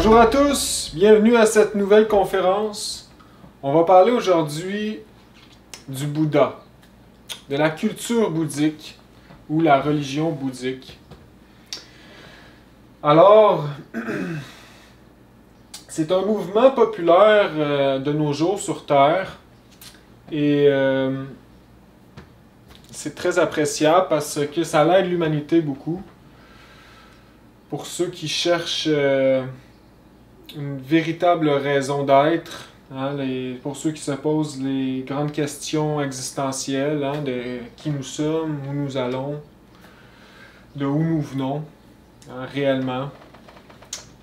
Bonjour à tous, bienvenue à cette nouvelle conférence. On va parler aujourd'hui du Bouddha, de la culture bouddhique ou la religion bouddhique. Alors, c'est un mouvement populaire de nos jours sur Terre et c'est très appréciable parce que ça aide l'humanité beaucoup. Pour ceux qui cherchent une véritable raison d'être, hein, pour ceux qui se posent les grandes questions existentielles, hein, de qui nous sommes, où nous allons, de où nous venons, hein, réellement.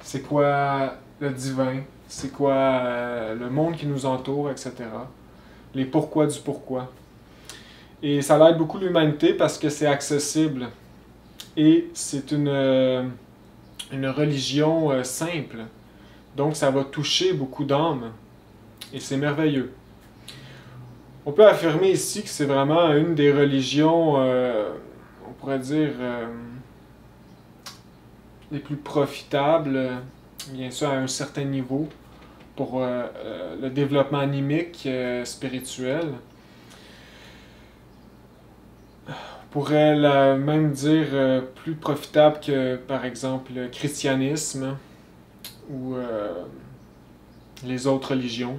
C'est quoi le divin, c'est quoi le monde qui nous entoure, etc. Les pourquoi du pourquoi. Et ça aide beaucoup l'humanité parce que c'est accessible. Et c'est une religion simple. Donc ça va toucher beaucoup d'âmes. Et c'est merveilleux. On peut affirmer ici que c'est vraiment une des religions, on pourrait dire, les plus profitables, bien sûr à un certain niveau, pour le développement animique, spirituel. On pourrait même dire plus profitable que, par exemple, le christianisme ou les autres religions,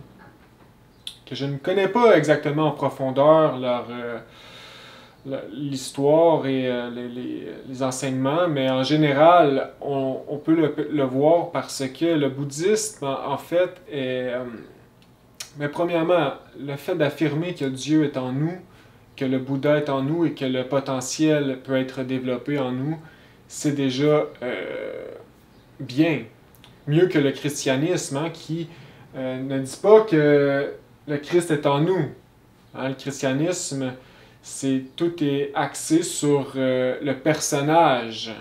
que je ne connais pas exactement en profondeur l'histoire et les enseignements, mais en général, on peut le voir parce que le bouddhisme, en fait, est... mais premièrement, le fait d'affirmer que Dieu est en nous, que le Bouddha est en nous et que le potentiel peut être développé en nous, c'est déjà bien. Mieux que le christianisme, hein, qui ne dit pas que le Christ est en nous. Hein, le christianisme, tout est axé sur le personnage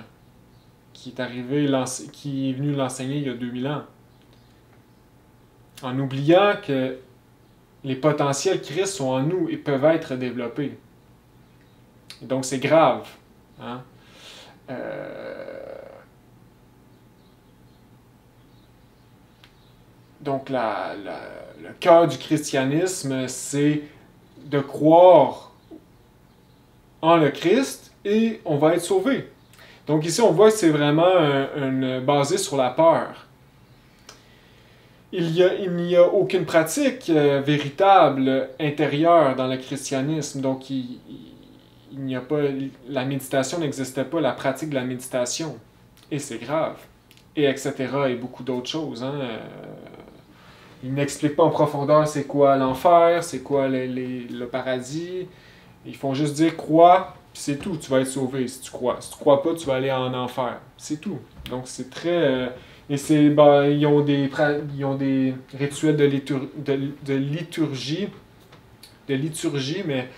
qui est venu l'enseigner il y a 2000 ans. En oubliant que les potentiels Christ sont en nous et peuvent être développés. Et donc c'est grave. Hein? Donc le cœur du christianisme, c'est de croire en le Christ et on va être sauvé. Donc ici, on voit que c'est vraiment basé sur la peur. Il n'y a aucune pratique véritable intérieure dans le christianisme. Donc la méditation n'existait pas, la pratique de la méditation. Et c'est grave. Et etc. et beaucoup d'autres choses. Hein. Ils n'expliquent pas en profondeur c'est quoi l'enfer, c'est quoi le paradis. Ils font juste dire crois, puis c'est tout, tu vas être sauvé si tu crois. Si tu crois pas, tu vas aller en enfer. C'est tout. Donc c'est très... et ils ont des rituels de liturgie, mais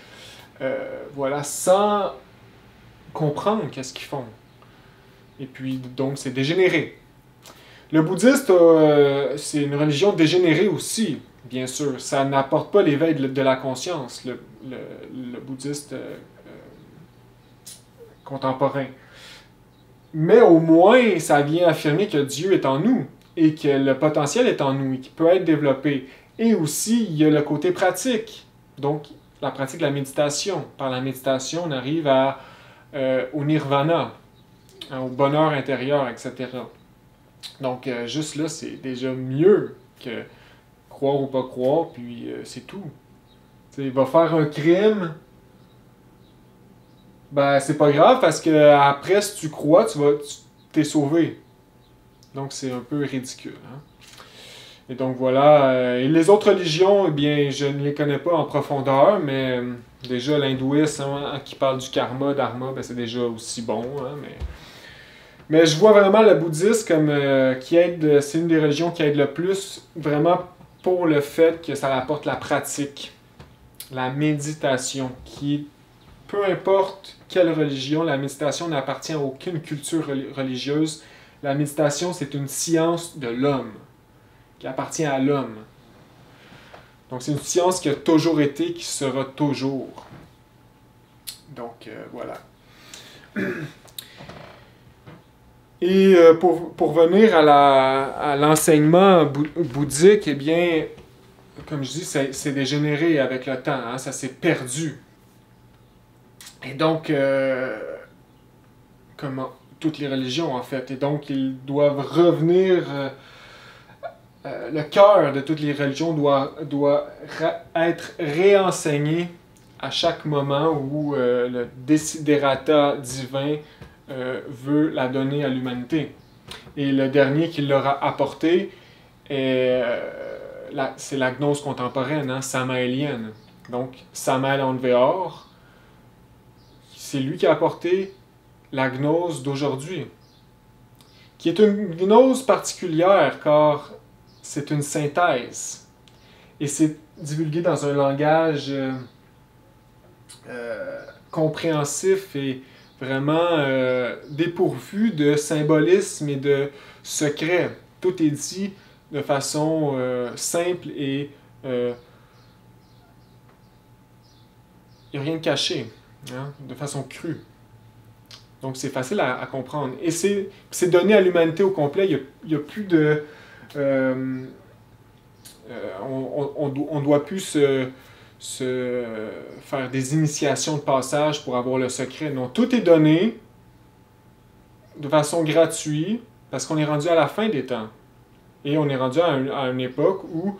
voilà, sans comprendre qu'est-ce qu'ils font. Et puis, donc, c'est dégénéré. Le bouddhiste, c'est une religion dégénérée aussi, bien sûr. Ça n'apporte pas l'éveil de la conscience, le bouddhiste contemporain. Mais au moins, ça vient affirmer que Dieu est en nous et que le potentiel est en nous et qu'il peut être développé. Et aussi, il y a le côté pratique. Donc, la pratique de la méditation. Par la méditation, on arrive au nirvana, hein, au bonheur intérieur, etc. Donc, juste là, c'est déjà mieux que croire ou pas croire, puis c'est tout. T'sais, il va faire un crime, ben c'est pas grave parce que après, si tu crois, t'es sauvé. Donc, c'est un peu ridicule. Hein? Et donc, voilà. Et les autres religions, eh bien, je ne les connais pas en profondeur, mais déjà, l'hindouisme, hein, qui parle du karma, dharma, ben, c'est déjà aussi bon, hein, mais je vois vraiment le bouddhisme comme qui aide, c'est une des religions qui aide le plus, vraiment pour le fait que ça apporte la pratique, la méditation, qui, peu importe quelle religion, la méditation n'appartient à aucune culture religieuse. La méditation, c'est une science de l'homme, qui appartient à l'homme. Donc c'est une science qui a toujours été, qui sera toujours. Donc voilà. Et pour venir à l'enseignement bouddhique, eh bien, comme je dis, c'est dégénéré avec le temps, hein, ça s'est perdu. Et donc, comme toutes les religions en fait, et donc ils doivent revenir, le cœur de toutes les religions doit être réenseigné à chaque moment où le desiderata divin veut la donner à l'humanité. Et le dernier qu'il leur a apporté c'est la gnose contemporaine, hein, samaélienne. Donc, Samael Aun Weor, c'est lui qui a apporté la gnose d'aujourd'hui, qui est une gnose particulière car c'est une synthèse. Et c'est divulgué dans un langage compréhensif et vraiment dépourvu de symbolisme et de secret. Tout est dit de façon simple et il n'y a rien de caché, hein, de façon crue. Donc c'est facile à comprendre. Et c'est donné à l'humanité au complet. Il n'y a plus de... on ne doit plus se faire des initiations de passage pour avoir le secret. Non, tout est donné de façon gratuite parce qu'on est rendu à la fin des temps. Et on est rendu à une époque où,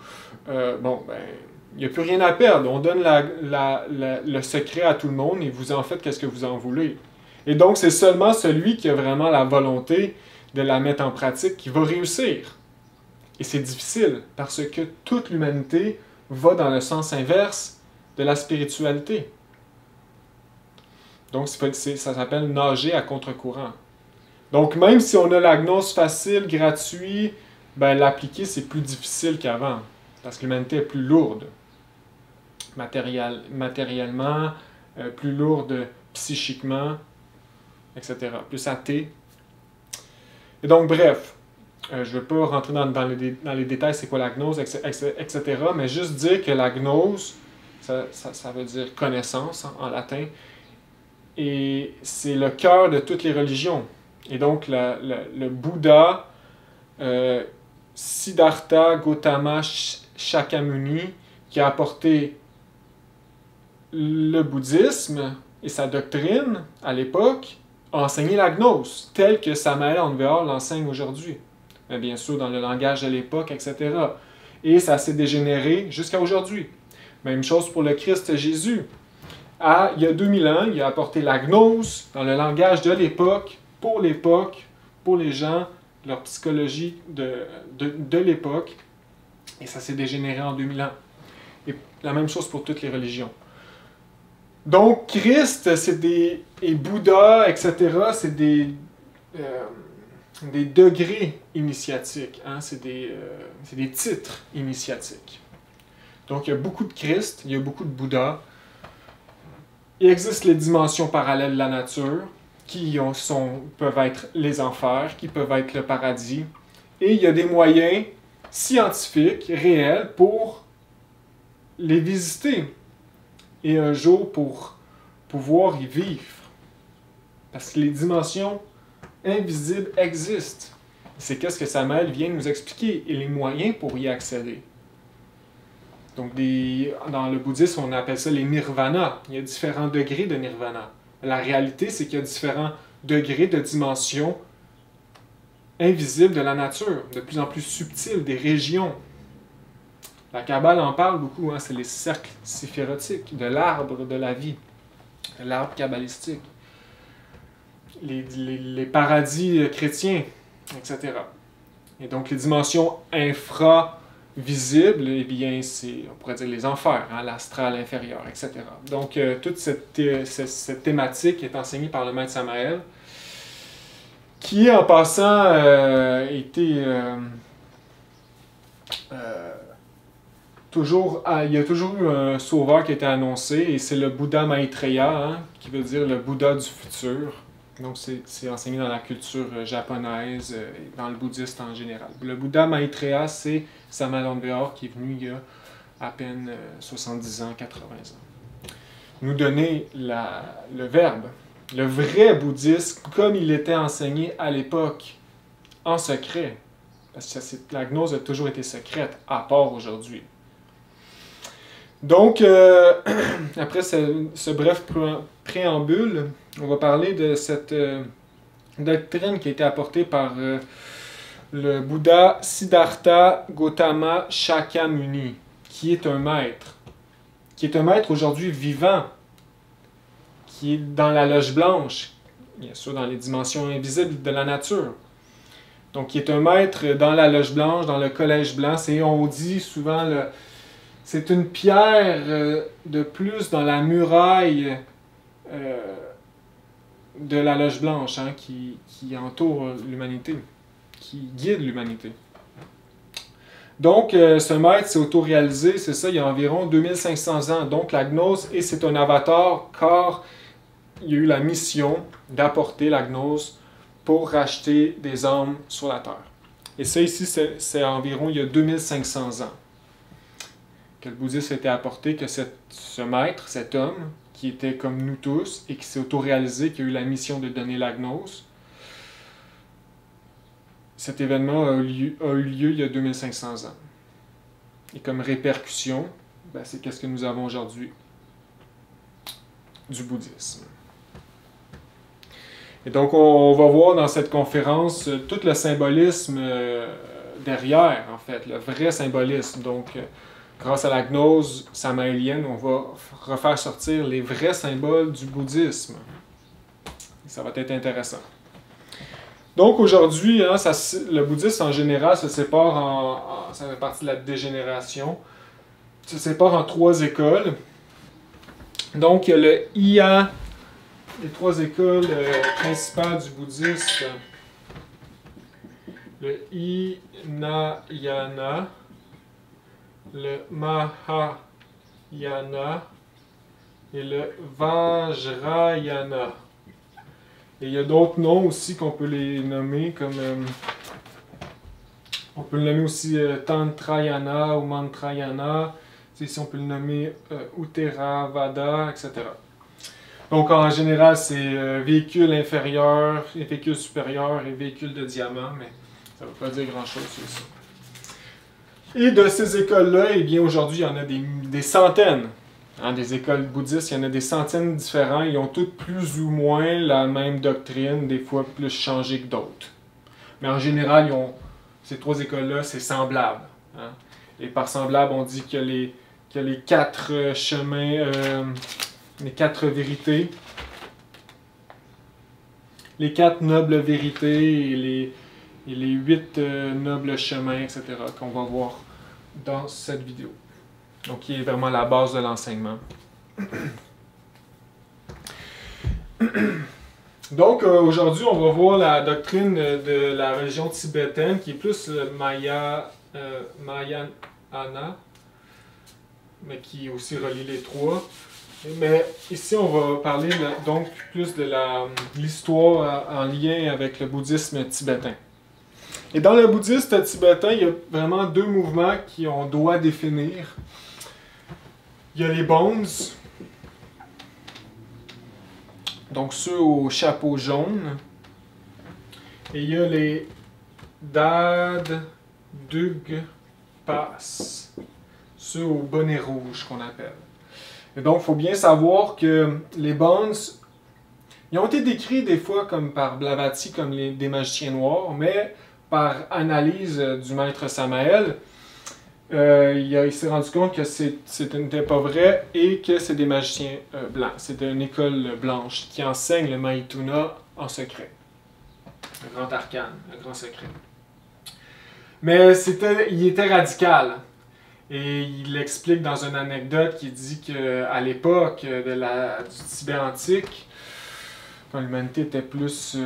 il n'y a plus rien à perdre. On donne le secret à tout le monde et vous en faites qu'est-ce que vous en voulez. Et donc, c'est seulement celui qui a vraiment la volonté de la mettre en pratique qui va réussir. Et c'est difficile parce que toute l'humanité va dans le sens inverse de la spiritualité. Donc, ça s'appelle nager à contre-courant. Donc, même si on a la gnose facile, gratuite, ben, l'appliquer, c'est plus difficile qu'avant. Parce que l'humanité est plus lourde matériellement, plus lourde psychiquement, etc. Plus athée. Et donc, bref, je ne vais pas rentrer dans les détails, c'est quoi la gnose, etc. Mais juste dire que la gnose, ça veut dire connaissance en latin, et c'est le cœur de toutes les religions. Et donc, le Bouddha, Siddhartha Gautama Shakyamuni, qui a apporté le bouddhisme et sa doctrine à l'époque, a enseigné la gnose, telle que Samael Aun Weor l'enseigne aujourd'hui. Mais bien sûr, dans le langage de l'époque, etc. Et ça s'est dégénéré jusqu'à aujourd'hui. Même chose pour le Christ Jésus. Il y a 2000 ans, il a apporté la gnose dans le langage de l'époque, pour les gens, leur psychologie de l'époque, et ça s'est dégénéré en 2000 ans. Et la même chose pour toutes les religions. Donc, Christ, et Bouddha, etc., c'est des degrés initiatiques, hein? C'est des titres initiatiques. Donc, il y a beaucoup de Christ, il y a beaucoup de Bouddha. Il existe les dimensions parallèles de la nature, qui peuvent être les enfers, qui peuvent être le paradis. Et il y a des moyens scientifiques, réels, pour les visiter. Et un jour, pour pouvoir y vivre. Parce que les dimensions invisibles existent. C'est qu'est-ce que Samael vient nous expliquer, et les moyens pour y accéder. Donc, dans le bouddhisme, on appelle ça les nirvana. Il y a différents degrés de nirvana. La réalité, c'est qu'il y a différents degrés de dimensions invisibles de la nature, de plus en plus subtiles, des régions. La Kabbale en parle beaucoup, hein, c'est les cercles séphirotiques, de l'arbre de la vie, de l'arbre kabbalistique, les paradis chrétiens, etc. Et donc, les dimensions infravisibles, eh bien, c'est, on pourrait dire, les enfers, hein, l'astral inférieur, etc. Donc, toute cette thématique est enseignée par le maître Samael, qui, en passant, était... il y a toujours eu un sauveur qui a été annoncé, et c'est le Bouddha Maitreya, hein, qui veut dire le Bouddha du futur. Donc c'est enseigné dans la culture japonaise et dans le bouddhiste en général. Le Bouddha Maitreya, c'est Samael Aun Weor qui est venu il y a à peine 70 ans, 80 ans. Nous donner le verbe le vrai bouddhisme comme il était enseigné à l'époque, en secret. Parce que la gnose a toujours été secrète, à part aujourd'hui. Donc, après ce bref préambule, on va parler de cette doctrine qui a été apportée par le Bouddha Siddhartha Gautama Shakyamuni, qui est un maître aujourd'hui vivant, qui est dans la loge blanche, bien sûr dans les dimensions invisibles de la nature. Donc, qui est un maître dans la loge blanche, dans le collège blanc. On dit souvent, c'est une pierre de plus dans la muraille de la loge blanche, hein, qui entoure l'humanité, qui guide l'humanité. Donc, ce maître s'est auto-réalisé, c'est ça, il y a environ 2500 ans. Donc, la gnose, et c'est un avatar, car il y a eu la mission d'apporter la gnose pour racheter des âmes sur la terre. Et ça ici, c'est environ il y a 2500 ans que le bouddhisme a été apporté, que ce maître, cet homme, qui était comme nous tous et qui s'est auto-réalisé, qui a eu la mission de donner la gnose, cet événement a eu lieu il y a 2500 ans. Et comme répercussion, ben, c'est qu'est-ce que nous avons aujourd'hui du bouddhisme. Et donc, on va voir dans cette conférence tout le symbolisme derrière, en fait, le vrai symbolisme. Donc, grâce à la gnose samaélienne, on va refaire sortir les vrais symboles du bouddhisme. Et ça va être intéressant. Donc, aujourd'hui, hein, le bouddhisme en général se sépare ça fait partie de la dégénération, se sépare en 3 écoles. Donc, il y a le Iya, les 3 écoles principales du bouddhisme, le Hinayana, le Mahayana et le Vajrayana. Et il y a d'autres noms aussi qu'on peut les nommer, comme on peut le nommer aussi Tantrayana ou Mantrayana. Ici, on peut le nommer Utteravada, etc. Donc, en général, c'est véhicule inférieur, véhicule supérieur et véhicule de diamant, mais ça ne veut pas dire grand-chose sur ça. Et de ces écoles-là, eh bien, aujourd'hui, il y en a des centaines. Hein, des écoles bouddhistes, il y en a des centaines différents. Ils ont toutes plus ou moins la même doctrine, des fois plus changée que d'autres. Mais en général, ces 3 écoles-là, c'est semblable. Hein. Et par semblable, on dit qu'il y a les 4 chemins, les 4 vérités, les 4 nobles vérités et les 8 nobles chemins, etc., qu'on va voir dans cette vidéo. Donc, qui est vraiment la base de l'enseignement. Donc, aujourd'hui, on va voir la doctrine de la religion tibétaine, qui est plus Mahayana, mais qui aussi relie les 3. Mais ici, on va parler donc plus de l'histoire en lien avec le bouddhisme tibétain. Et dans le bouddhisme tibétain, il y a vraiment 2 mouvements qu'on doit définir. Il y a les Bonzes, donc ceux au chapeau jaune, et il y a les Dad Dug Pas, ceux au bonnet rouge qu'on appelle. Et donc, il faut bien savoir que les Bonzes, ils ont été décrits des fois comme par Blavatsky comme des magiciens noirs, mais par analyse du maître Samael, il s'est rendu compte que n'était pas vrai et que c'est des magiciens blancs. C'est une école blanche qui enseigne le Maituna en secret. Un grand arcane, un grand secret. Mais il était radical. Et il explique dans une anecdote qui dit qu'à l'époque du Tibet antique, quand l'humanité était plus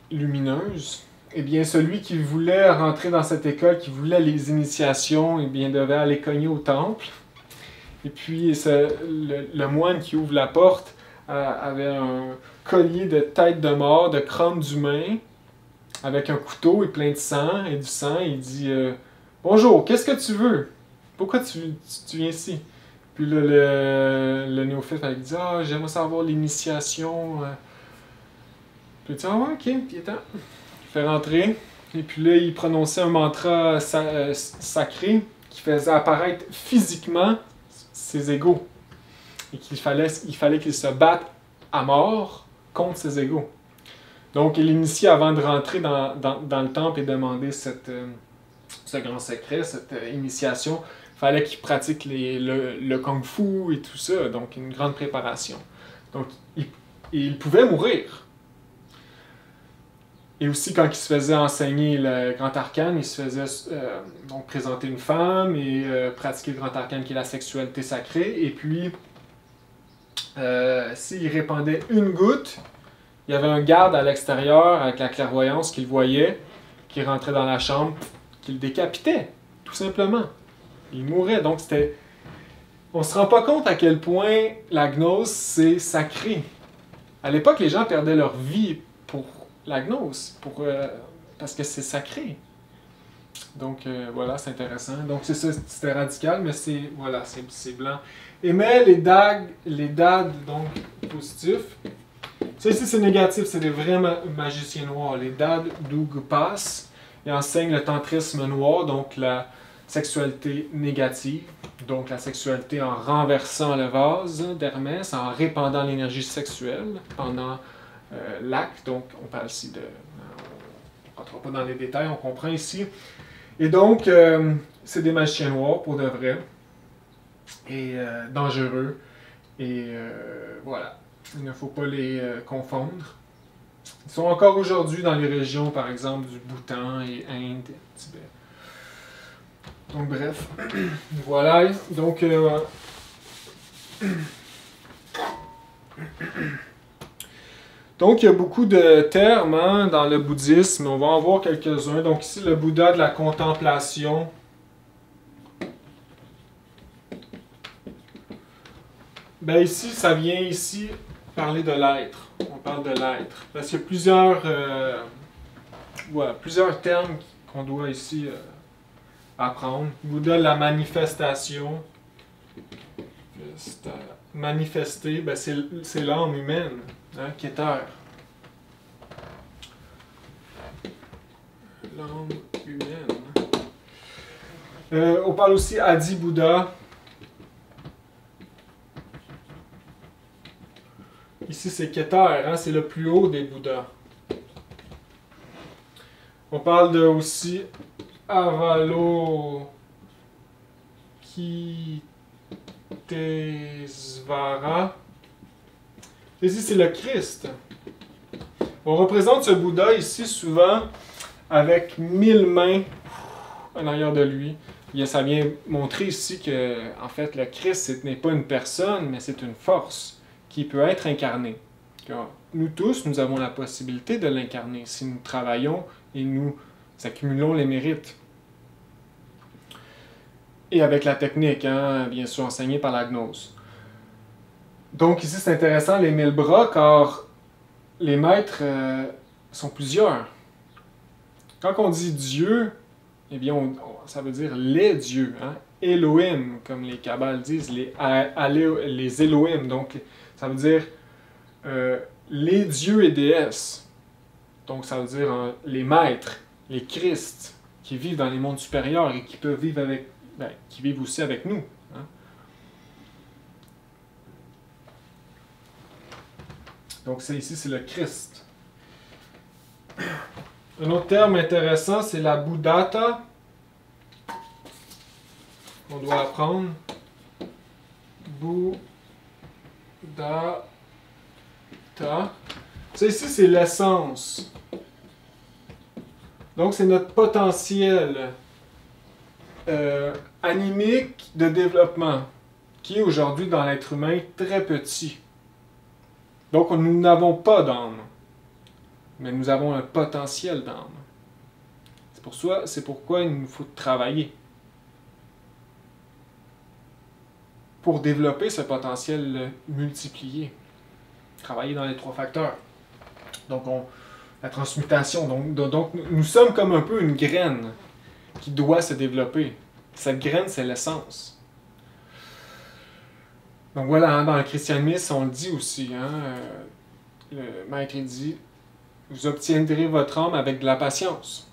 lumineuse, eh bien, celui qui voulait rentrer dans cette école, qui voulait les initiations, eh bien, devait aller cogner au temple. Et puis, le moine qui ouvre la porte avait un collier de tête de mort, de crâne d'humain, avec un couteau et plein de sang, et du sang. Il dit « Bonjour, qu'est-ce que tu veux? Pourquoi tu viens ici? » Puis là, le néophyte, il dit « Ah, j'aimerais savoir l'initiation. » Puis il dit « Ah ouais, ok, il est temps. » Il fait rentrer. Et puis là, il prononçait un mantra sacré qui faisait apparaître physiquement ses égaux. Et qu'il fallait qu'il se batte à mort contre ses égaux. Donc, il initie avant de rentrer dans le temple et demander ce grand secret, cette initiation. Il fallait qu'il pratique le kung-fu et tout ça, donc une grande préparation. Donc, il pouvait mourir. Et aussi, quand il se faisait enseigner le grand arcane, il se faisait donc présenter une femme et pratiquer le grand arcane qui est la sexualité sacrée. Et puis, s'il répandait une goutte, il y avait un garde à l'extérieur avec la clairvoyance qui le voyait, qui rentrait dans la chambre, qui le décapitait, tout simplement. Il mourait. Donc, c'était. On ne se rend pas compte à quel point la gnose, c'est sacré. À l'époque, les gens perdaient leur vie pour la gnose, parce que c'est sacré. Donc, voilà, c'est intéressant. Donc, c'est ça, c'était radical, mais voilà, c'est blanc. Et mais les dades, donc, positifs. Ça ici, c'est négatif, c'est des vrais magiciens noirs. Les dades d'Ugpas, ils enseignent le tantrisme noir, donc la sexualité négative, donc la sexualité en renversant le vase d'Hermès, en répandant l'énergie sexuelle pendant l'acte. Donc, on parle ici de... On ne rentrera pas dans les détails, on comprend ici. Et donc, c'est des magiciens noirs pour de vrai, et dangereux, et voilà. Il ne faut pas les confondre. Ils sont encore aujourd'hui dans les régions, par exemple, du Bhoutan et Inde, Tibet. Donc, bref. Voilà. Donc, il y a beaucoup de termes dans le bouddhisme. On va en voir quelques-uns. Donc, ici, le Bouddha de la contemplation. Ben, ici, ça vient ici parler de l'être. On parle de l'être. Parce qu'il y a plusieurs termes qu'on doit ici apprendre. Bouddha de la manifestation. Manifester, ben c'est l'âme humaine, hein, qui est terre. L'âme humaine. On parle aussi Adi Bouddha. Ici, c'est Keter, hein, c'est le plus haut des Bouddhas. On parle aussi Avalokitesvara. Ici, c'est le Christ. On représente ce Bouddha ici souvent avec 1000 mains en arrière de lui. Et ça vient montrer ici que, en fait, le Christ, ce n'est pas une personne, mais c'est une force qui peut être incarné. Nous tous, nous avons la possibilité de l'incarner si nous travaillons et nous accumulons les mérites. Et avec la technique, hein, bien sûr, enseignée par la gnose. Donc ici, c'est intéressant, les 1000 bras, car les maîtres sont plusieurs. Quand on dit Dieu, eh bien, ça veut dire les dieux, hein? Elohim, comme les Kabbales disent, les Elohim. Donc, ça veut dire les dieux et déesses. Donc, ça veut dire les maîtres, les Christ, qui vivent dans les mondes supérieurs et qui peuvent vivre qui vivent aussi avec nous. Hein? Donc, ici, c'est le Christ. Un autre terme intéressant, c'est la Bouddhata. On doit apprendre. Bouddhata. Ça ici, c'est l'essence. Donc, c'est notre potentiel animique de développement, qui est aujourd'hui dans l'être humain très petit. Donc, nous n'avons pas d'âme, mais nous avons un potentiel d'âme. C'est pourquoi il nous faut travailler pour développer ce potentiel multiplié. Travailler dans les 3 facteurs. Donc, la transmutation. Donc, nous sommes comme un peu une graine qui doit se développer. Cette graine, c'est l'essence. Donc voilà, hein, dans le christianisme, on le dit aussi. Hein, le maître il dit, vous obtiendrez votre âme avec de la patience.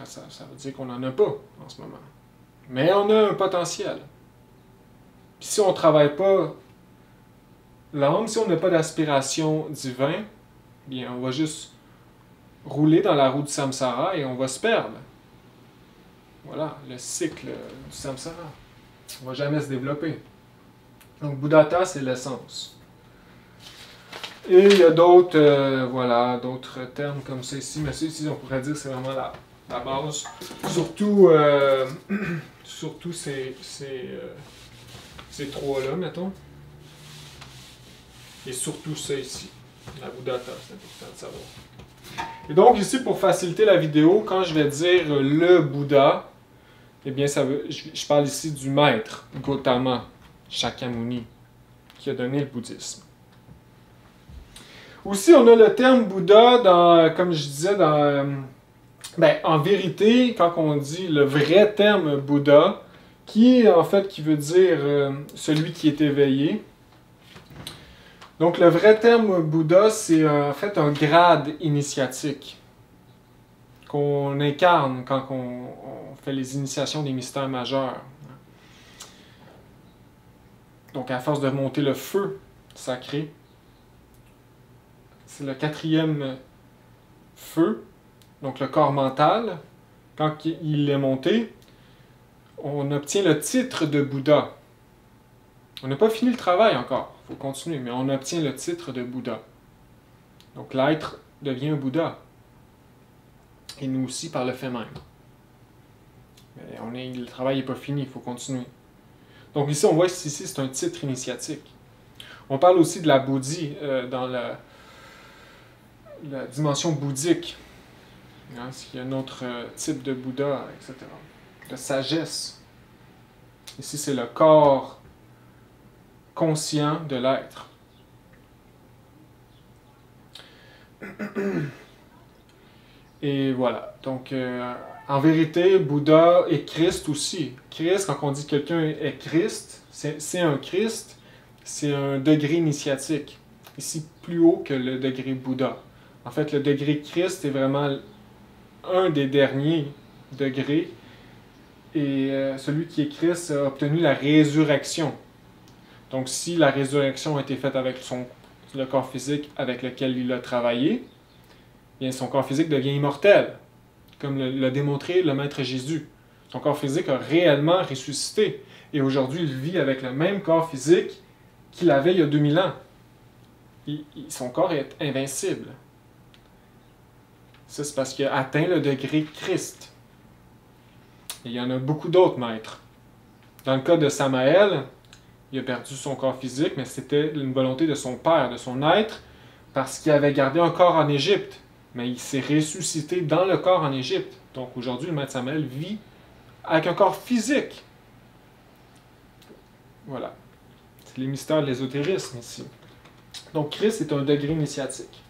Ça veut dire qu'on n'en a pas en ce moment. Mais on a un potentiel. Puis si on ne travaille pas l'âme, si on n'a pas d'aspiration divine, bien on va juste rouler dans la roue du samsara et on va se perdre. Voilà, le cycle du samsara. On ne va jamais se développer. Donc Buddhata, c'est l'essence. Et il y a d'autres voilà, d'autres termes comme ça ici, mais ça ici, on pourrait dire que c'est vraiment la base. Surtout, surtout ces trois-là, mettons. Et surtout ça ici, la Buddhata, c'est important de savoir. Et donc ici, pour faciliter la vidéo, quand je vais dire le Bouddha, eh bien, je parle ici du maître, Gautama Shakyamuni, qui a donné le bouddhisme. Aussi, on a le terme Bouddha, comme je disais, en vérité, quand on dit le vrai terme Bouddha, qui veut dire celui qui est éveillé. Donc, le vrai terme Bouddha, c'est en fait un grade initiatique qu'on incarne quand on fait les initiations des mystères majeurs. Donc, à force de monter le feu sacré, c'est le 4e feu, donc le corps mental. Quand il est monté, on obtient le titre de Bouddha. On n'a pas fini le travail encore, il faut continuer, mais on obtient le titre de Bouddha. Donc l'être devient un Bouddha. Et nous aussi par le fait même. Mais le travail n'est pas fini, il faut continuer. Donc ici, on voit ici, c'est un titre initiatique. On parle aussi de la Bodhi dans la dimension bouddhique. Hein, il y a un autre type de Bouddha, etc. De sagesse. Ici, c'est le corps conscient de l'être. Et voilà. Donc, en vérité, Bouddha et Christ aussi. Christ, quand on dit que quelqu'un est Christ, c'est un Christ, c'est un degré initiatique. Ici, plus haut que le degré Bouddha. En fait, le degré Christ est vraiment un des derniers degrés. Et celui qui est Christ a obtenu la résurrection. Donc, si la résurrection a été faite avec le corps physique avec lequel il a travaillé, bien son corps physique devient immortel, comme l'a démontré le Maître Jésus. Son corps physique a réellement ressuscité. Et aujourd'hui, il vit avec le même corps physique qu'il avait il y a 2000 ans. Son corps est invincible. Ça, c'est parce qu'il a atteint le degré Christ. Et il y en a beaucoup d'autres maîtres. Dans le cas de Samaël, il a perdu son corps physique, mais c'était une volonté de son père, de son être, parce qu'il avait gardé un corps en Égypte. Mais il s'est ressuscité dans le corps en Égypte. Donc aujourd'hui, le maître Samaël vit avec un corps physique. Voilà. C'est les mystères de l'ésotérisme ici. Donc Christ est un degré initiatique.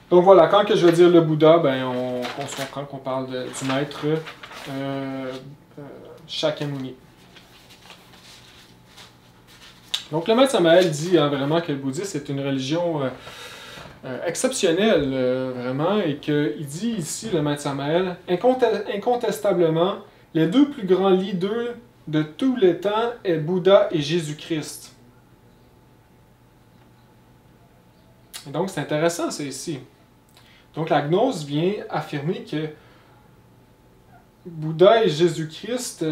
Donc voilà, quand que je veux dire le Bouddha, ben on se comprend qu'on parle du maître Shakyamuni. Donc le maître Samaël dit vraiment que le bouddhisme est une religion exceptionnelle, vraiment, et qu'il dit ici, le maître Samaël, incontestablement, les deux plus grands leaders de tous les temps est Bouddha et Jésus-Christ. Donc c'est intéressant, c'est ici. Donc la gnose vient affirmer que Bouddha et Jésus-Christ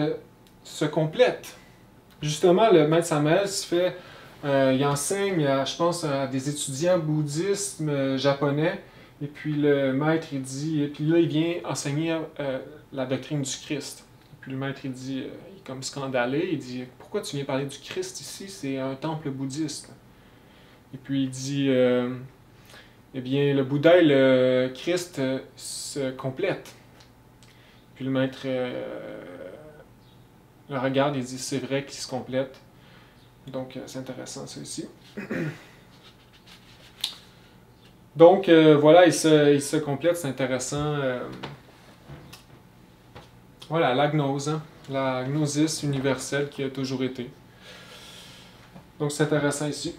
se complètent. Justement, le maître Samaël il enseigne, je pense, à des étudiants bouddhisme japonais, et puis le maître, il dit, et puis là, il vient enseigner la doctrine du Christ. Et puis le maître, il dit, il est comme scandalé, il dit, pourquoi tu viens parler du Christ ici? C'est un temple bouddhiste. Et puis il dit, eh bien, le Bouddha et le Christ se complètent. Puis le maître le regarde et dit, c'est vrai qu'ils se complètent. Donc, c'est intéressant, ça ici. Donc, voilà, ils se complètent, c'est intéressant. Voilà, la gnose. Hein? la gnosis universelle qui a toujours été. Donc c'est intéressant ici.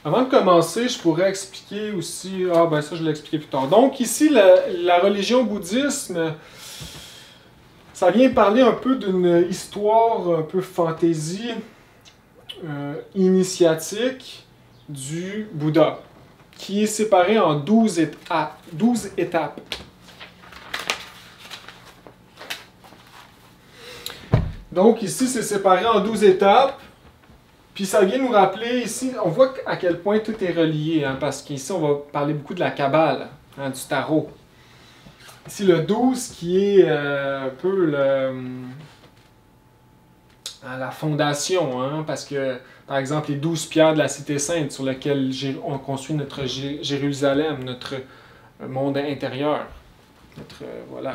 Avant de commencer, je pourrais expliquer aussi... Ah ben ça je l'ai expliqué plus tard. Donc ici, la religion bouddhisme, ça vient parler un peu d'une histoire un peu fantaisie, initiatique du Bouddha, qui est séparée en 12 étapes. Donc ici, c'est séparé en 12 étapes. Puis ça vient nous rappeler, ici, on voit à quel point tout est relié, hein, parce qu'ici, on va parler beaucoup de la Kabbale, hein, du tarot. Ici, le 12 qui est un peu la fondation, hein, parce que, par exemple, les 12 pierres de la Cité Sainte sur lesquelles on construit notre Jérusalem, notre monde intérieur. Voilà.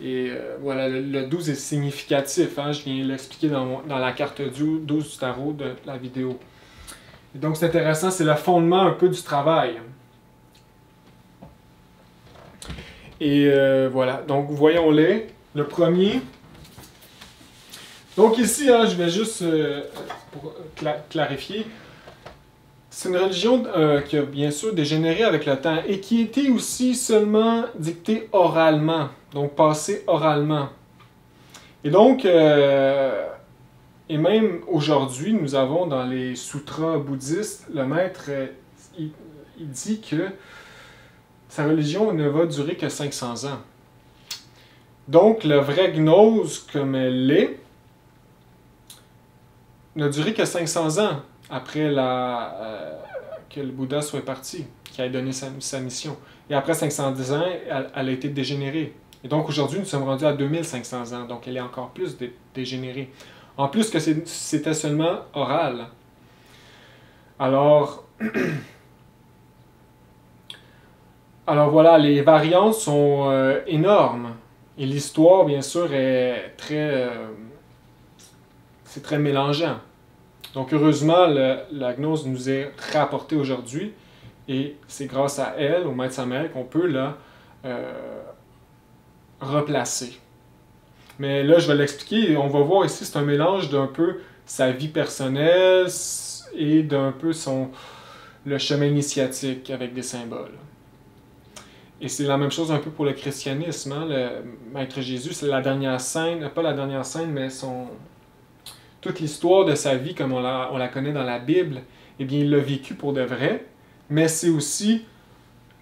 Et voilà, le 12 est significatif, hein, je viens l'expliquer dans la carte 12 du tarot de la vidéo. Et donc c'est intéressant, c'est le fondement un peu du travail. Et voilà, donc voyons-les. Le premier. Donc ici, hein, je vais juste pour clarifier. C'est une religion qui a bien sûr dégénéré avec le temps et qui était aussi seulement dictée oralement, donc passée oralement. Et donc, et même aujourd'hui, nous avons dans les sutras bouddhistes, le maître, il dit que sa religion ne va durer que 500 ans. Donc, le vrai gnose comme elle l'est, n'a duré que 500 ans après que le Bouddha soit parti, qui a donné sa mission. Et après 510 ans, elle a été dégénérée. Et donc aujourd'hui, nous sommes rendus à 2500 ans, donc elle est encore plus dégénérée. En plus que c'était seulement oral. Alors, voilà, les variantes sont énormes. Et l'histoire, bien sûr, est c'est très mélangeant. Donc heureusement, la gnose nous est rapportée aujourd'hui et c'est grâce à elle, au maître Samael, qu'on peut la replacer. Mais là, je vais l'expliquer et on va voir ici, c'est un mélange d'un peu sa vie personnelle et d'un peu le chemin initiatique avec des symboles. Et c'est la même chose un peu pour le christianisme. Hein? Le maître Jésus, c'est la dernière scène, pas la dernière scène, mais toute l'histoire de sa vie, comme on la connaît dans la Bible, eh bien, il l'a vécu pour de vrai, mais c'est aussi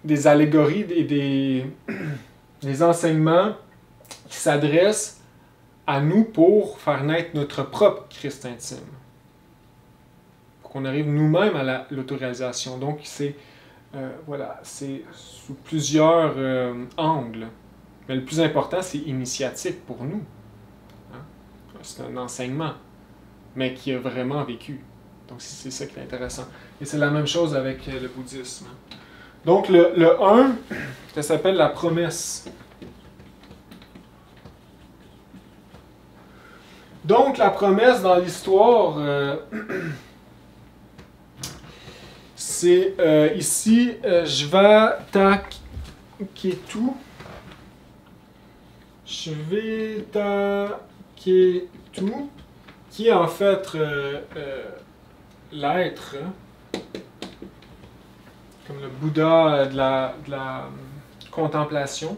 des allégories et des enseignements qui s'adressent à nous pour faire naître notre propre Christ intime. Pour qu'on arrive nous-mêmes à l'autoréalisation. Donc, c'est sous plusieurs angles. Mais le plus important, c'est initiatique pour nous. Hein? C'est un enseignement, mais qui a vraiment vécu. Donc c'est ça qui est intéressant. Et c'est la même chose avec le bouddhisme. Donc le 1, ça s'appelle la promesse. Donc la promesse dans l'histoire, c'est ici, Shvetaketu. Shvetaketu, qui est en fait l'être, comme le Bouddha de la contemplation.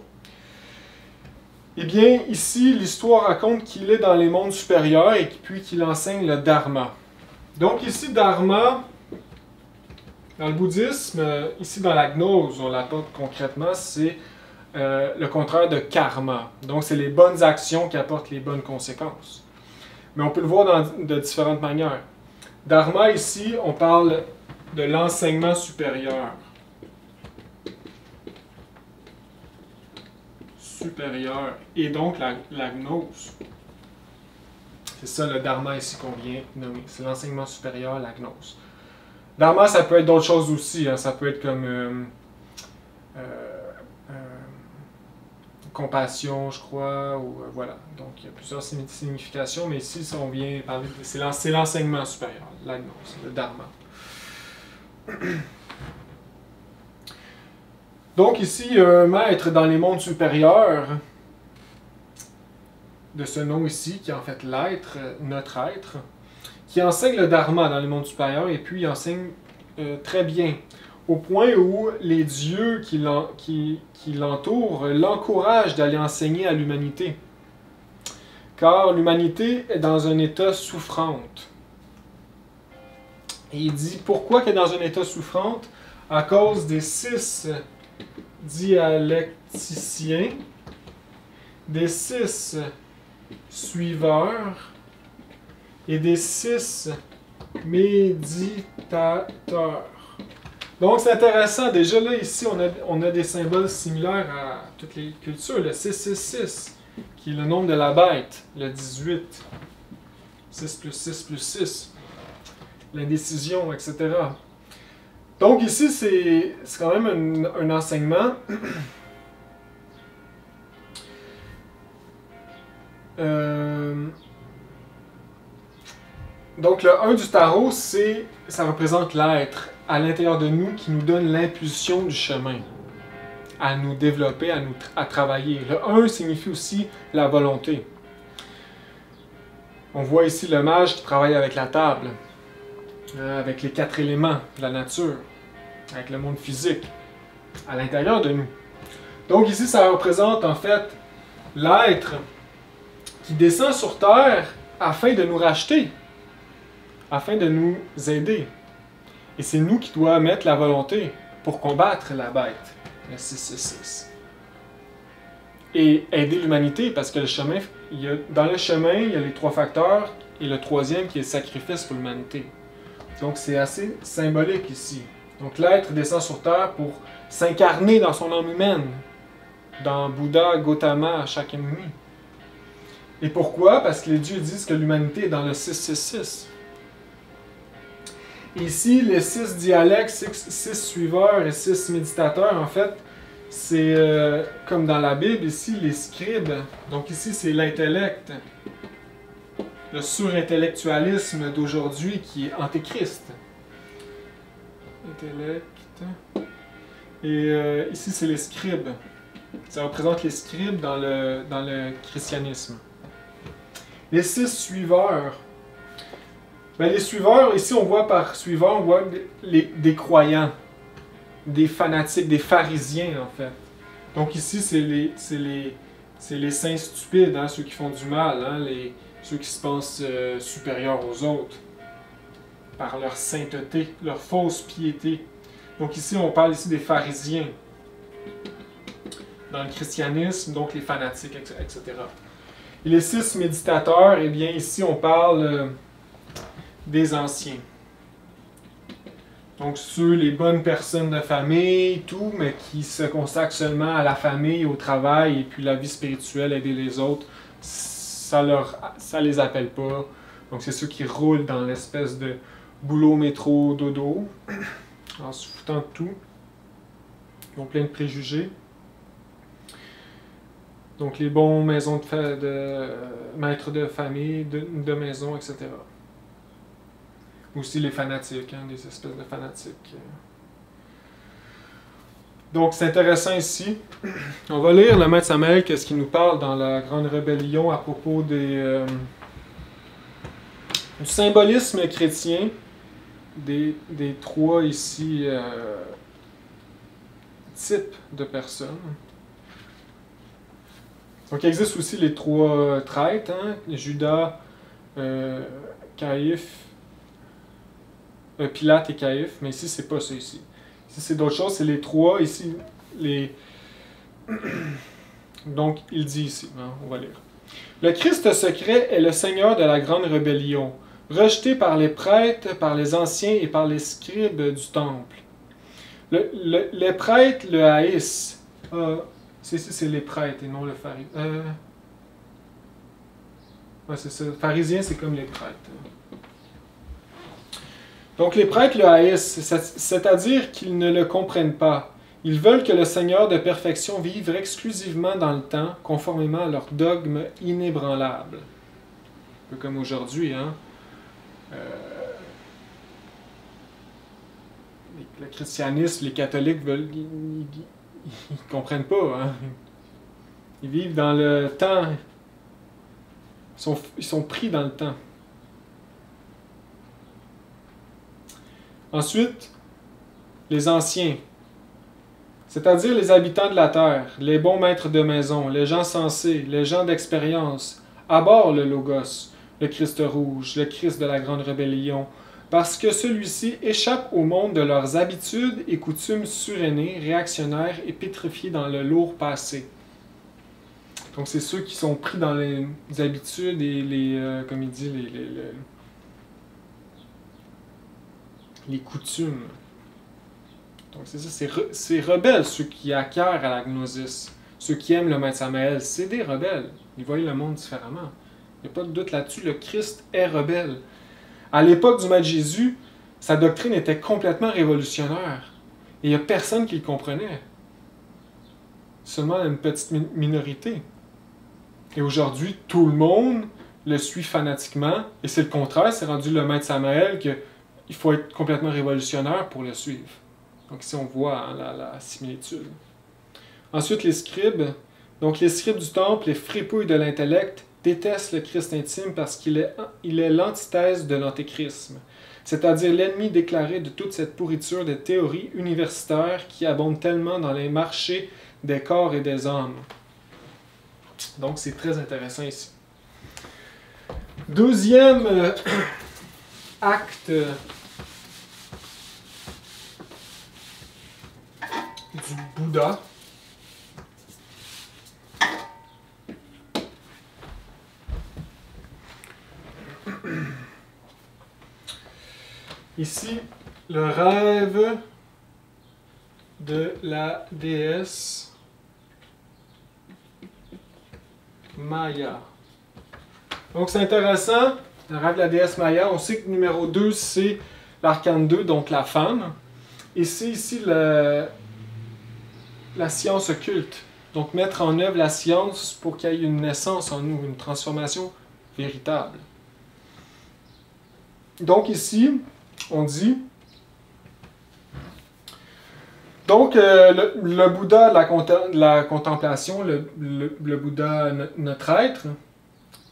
Eh bien, ici, l'histoire raconte qu'il est dans les mondes supérieurs et puis qu'il enseigne le Dharma. Donc ici, Dharma, dans le bouddhisme, ici dans la gnose, on l'apporte concrètement, c'est le contraire de karma. Donc c'est les bonnes actions qui apportent les bonnes conséquences. Mais on peut le voir de différentes manières. Dharma, ici, on parle de l'enseignement supérieur. Et donc la gnose. C'est ça le dharma ici qu'on vient nommer. C'est l'enseignement supérieur, la gnose. Dharma, ça peut être d'autres choses aussi. Hein. Ça peut être comme compassion, je crois, ou voilà. Donc il y a plusieurs significations, mais ici, on vient parler c'est l'enseignement supérieur, la gnose, le dharma. Donc ici, il y a un maître dans les mondes supérieurs, de ce nom ici, qui est en fait l'être, notre être, qui enseigne le dharma dans les mondes supérieurs, et puis il enseigne très bien, au point où les dieux qui l'entourent l'encouragent d'aller enseigner à l'humanité. Car l'humanité est dans un état souffrante. Et il dit pourquoi qu'elle est dans un état souffrante? À cause des 6 dialecticiens, des 6 suiveurs et des 6 méditateurs. Donc c'est intéressant, déjà là ici on a des symboles similaires à toutes les cultures, le 666 qui est le nombre de la bête, le 18, 6 plus 6 plus 6, l'indécision, etc. Donc ici c'est quand même un enseignement donc le 1 du tarot, ça représente l'être à l'intérieur de nous qui nous donne l'impulsion du chemin, à nous développer, à travailler. Le 1 signifie aussi la volonté. On voit ici le mage qui travaille avec la table, avec les 4 éléments de la nature, avec le monde physique, à l'intérieur de nous. Donc ici, ça représente en fait l'être qui descend sur Terre afin de nous racheter, afin de nous aider. Et c'est nous qui doit mettre la volonté pour combattre la bête, le 666. Et aider l'humanité, parce que le chemin, dans le chemin, il y a les 3 facteurs, et le 3e qui est le sacrifice pour l'humanité. Donc c'est assez symbolique ici. Donc l'être descend sur Terre pour s'incarner dans son âme humaine, dans Bouddha, Gautama, Shakyamuni. Et pourquoi? Parce que les dieux disent que l'humanité est dans le 666. Ici, les 6 dialectes, 6 suiveurs et 6 méditateurs, en fait, c'est comme dans la Bible, ici, les scribes. Donc ici, c'est l'intellect, le surintellectualisme d'aujourd'hui qui est antéchrist. Intellect. Et ici, c'est les scribes. Ça représente les scribes dans le christianisme. Les 6 suiveurs. Ben, les suiveurs, ici on voit par suiveurs, on voit des croyants, des fanatiques, des pharisiens en fait. Donc ici c'est les saints stupides, hein, ceux qui font du mal, hein, ceux qui se pensent supérieurs aux autres, par leur sainteté, leur fausse piété. Donc ici on parle ici des pharisiens. Dans le christianisme, donc les fanatiques, etc. Et les 6 méditateurs, eh bien ici on parle des anciens. Donc ceux, les bonnes personnes de famille, tout, mais qui se consacrent seulement à la famille, au travail, et puis la vie spirituelle, aider les autres, ça les appelle pas. Donc c'est ceux qui roulent dans l'espèce de boulot, métro, dodo, en se foutant de tout. Ils ont plein de préjugés. Donc les bons maisons de maîtres de famille, de maison, etc. Aussi les fanatiques, hein, des espèces de fanatiques. Donc c'est intéressant ici. On va lire le Maître Samael, qu'est-ce qu'il nous parle dans la Grande Rébellion à propos du symbolisme chrétien des 3 ici types de personnes. Donc il existe aussi les 3 traîtres, hein, Judas, Caïphe, Pilate et Caïphe, mais ici c'est pas ça ici. Ici c'est d'autres choses, c'est les 3, ici Donc il dit ici, hein, on va lire. Le Christ secret est le Seigneur de la grande rébellion, rejeté par les prêtres, par les anciens et par les scribes du temple. Les prêtres le haïssent. C'est les prêtres et non le pharisien. Ouais, c'est ça. Pharisien, c'est comme les prêtres. Donc les prêtres le haïssent, c'est-à-dire qu'ils ne le comprennent pas. Ils veulent que le Seigneur de perfection vive exclusivement dans le temps, conformément à leur dogme inébranlable. Un peu comme aujourd'hui, hein. Le christianisme, les catholiques veulent... ils ne comprennent pas. Hein? Ils vivent dans le temps. Ils sont pris dans le temps. Ensuite, les anciens, c'est-à-dire les habitants de la terre, les bons maîtres de maison, les gens sensés, les gens d'expérience, abhorrent le Logos, le Christ rouge, le Christ de la grande rébellion, parce que celui-ci échappe au monde de leurs habitudes et coutumes surénées, réactionnaires et pétrifiés dans le lourd passé. Donc c'est ceux qui sont pris dans les habitudes et comme il dit, les coutumes. Donc c'est ça, c'est rebelles ceux qui acquièrent à la gnosis, ceux qui aiment le maître Samael, c'est des rebelles. Ils voient le monde différemment. Il n'y a pas de doute là-dessus, le Christ est rebelle. À l'époque du maître Jésus, sa doctrine était complètement révolutionnaire. Et il n'y a personne qui le comprenait. Seulement une petite minorité. Et aujourd'hui, tout le monde le suit fanatiquement. Et c'est le contraire, c'est rendu le maître Samael qu'il faut être complètement révolutionnaire pour le suivre. Donc ici, on voit hein, la similitude. Ensuite, les scribes. Donc les scribes du temple, les fripouilles de l'intellect, détestent le Christ intime parce qu'il est l'antithèse de l'antéchrisme, c'est-à-dire l'ennemi déclaré de toute cette pourriture de théories universitaires qui abondent tellement dans les marchés des corps et des âmes. Donc c'est très intéressant ici. Deuxième acte du Bouddha. Ici, le rêve de la déesse Maya. Donc c'est intéressant, le rêve de la déesse Maya. On sait que numéro 2, c'est l'arcane 2, donc la femme. Et c'est ici la science occulte. Donc mettre en œuvre la science pour qu'il y ait une naissance en nous, une transformation véritable. Donc ici, on dit, donc le Bouddha de la contemplation, le Bouddha, notre être,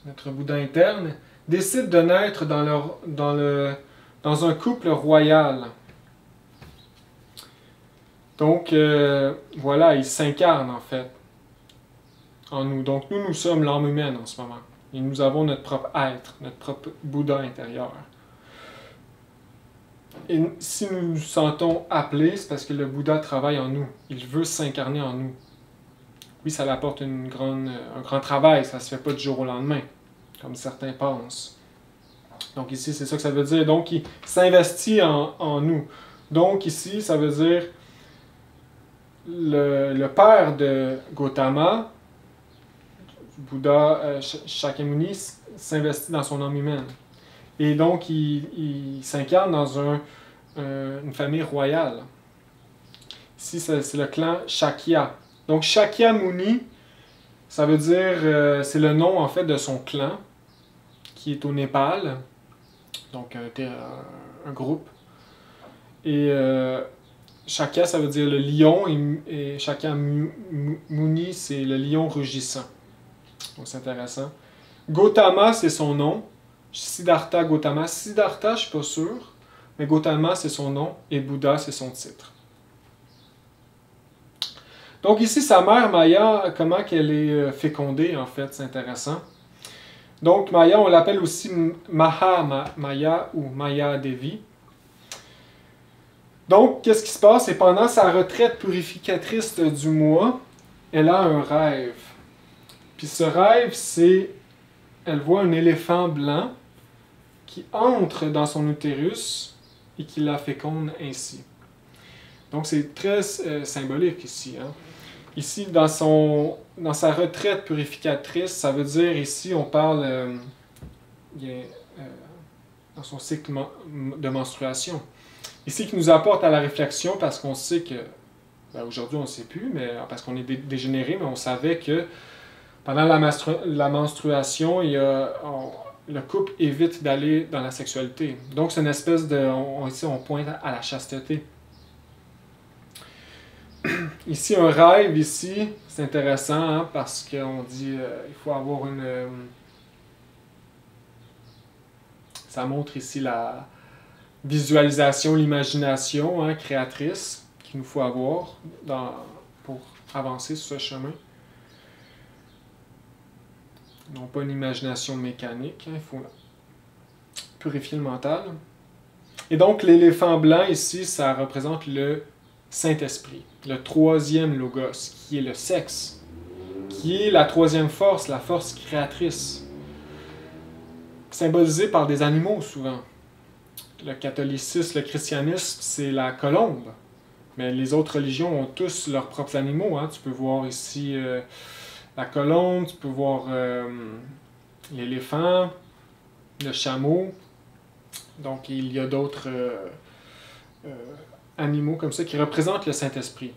notre Bouddha interne, décide de naître dans un couple royal. Donc voilà, il s'incarne en fait en nous. Donc nous sommes l'âme humaine en ce moment. Et nous avons notre propre être, notre propre Bouddha intérieur. Et si nous nous sentons appelés, c'est parce que le Bouddha travaille en nous. Il veut s'incarner en nous. Oui, ça apporte un grand travail, ça ne se fait pas du jour au lendemain, comme certains pensent. Donc ici, c'est ça que ça veut dire. Donc, il s'investit en nous. Donc ici, ça veut dire le père de Gautama, Bouddha Shakyamuni, s'investit dans son âme humaine. Et donc, il s'incarne dans une famille royale. Ici, c'est le clan Shakya. Donc, Shakyamuni, ça veut dire, c'est le nom en fait de son clan, qui est au Népal. Donc, un groupe. Et Shakya, ça veut dire le lion, et Shakyamuni, c'est le lion rugissant. Donc, c'est intéressant. Gautama, c'est son nom. Siddhartha Gautama. Siddhartha, je ne suis pas sûr, mais Gautama, c'est son nom, et Bouddha, c'est son titre. Donc ici, sa mère, Maya, comment qu'elle est fécondée, en fait, c'est intéressant. Donc Maya, on l'appelle aussi Maha Maya ou Maya Devi. Donc, qu'est-ce qui se passe? Et pendant sa retraite purificatrice du mois, elle a un rêve. Puis ce rêve, c'est... Elle voit un éléphant blanc qui entre dans son utérus et qui la féconde ainsi. Donc c'est très symbolique ici. Hein? Ici, dans sa retraite purificatrice, ça veut dire ici, on parle dans son cycle de menstruation. Ici, qui nous apporte à la réflexion parce qu'on sait que, aujourd'hui on ne sait plus, mais parce qu'on est dégénéré, mais on savait que pendant la menstruation, le couple évite d'aller dans la sexualité. Donc, c'est une espèce de... Ici, on pointe à la chasteté. Ici, un rêve, ici, c'est intéressant, hein, parce qu'on dit il faut avoir une... ça montre ici la visualisation, l'imagination, hein, créatrice qu'il nous faut avoir pour avancer sur ce chemin. Non pas une imagination mécanique, hein, il faut purifier le mental. Et donc, l'éléphant blanc ici, ça représente le Saint-Esprit, le troisième logos, qui est le sexe, qui est la troisième force, la force créatrice, symbolisée par des animaux souvent. Le catholicisme, le christianisme, c'est la colombe. Mais les autres religions ont tous leurs propres animaux. Hein. Tu peux voir ici la colombe, tu peux voir l'éléphant, le chameau. Donc, il y a d'autres animaux comme ça qui représentent le Saint-Esprit,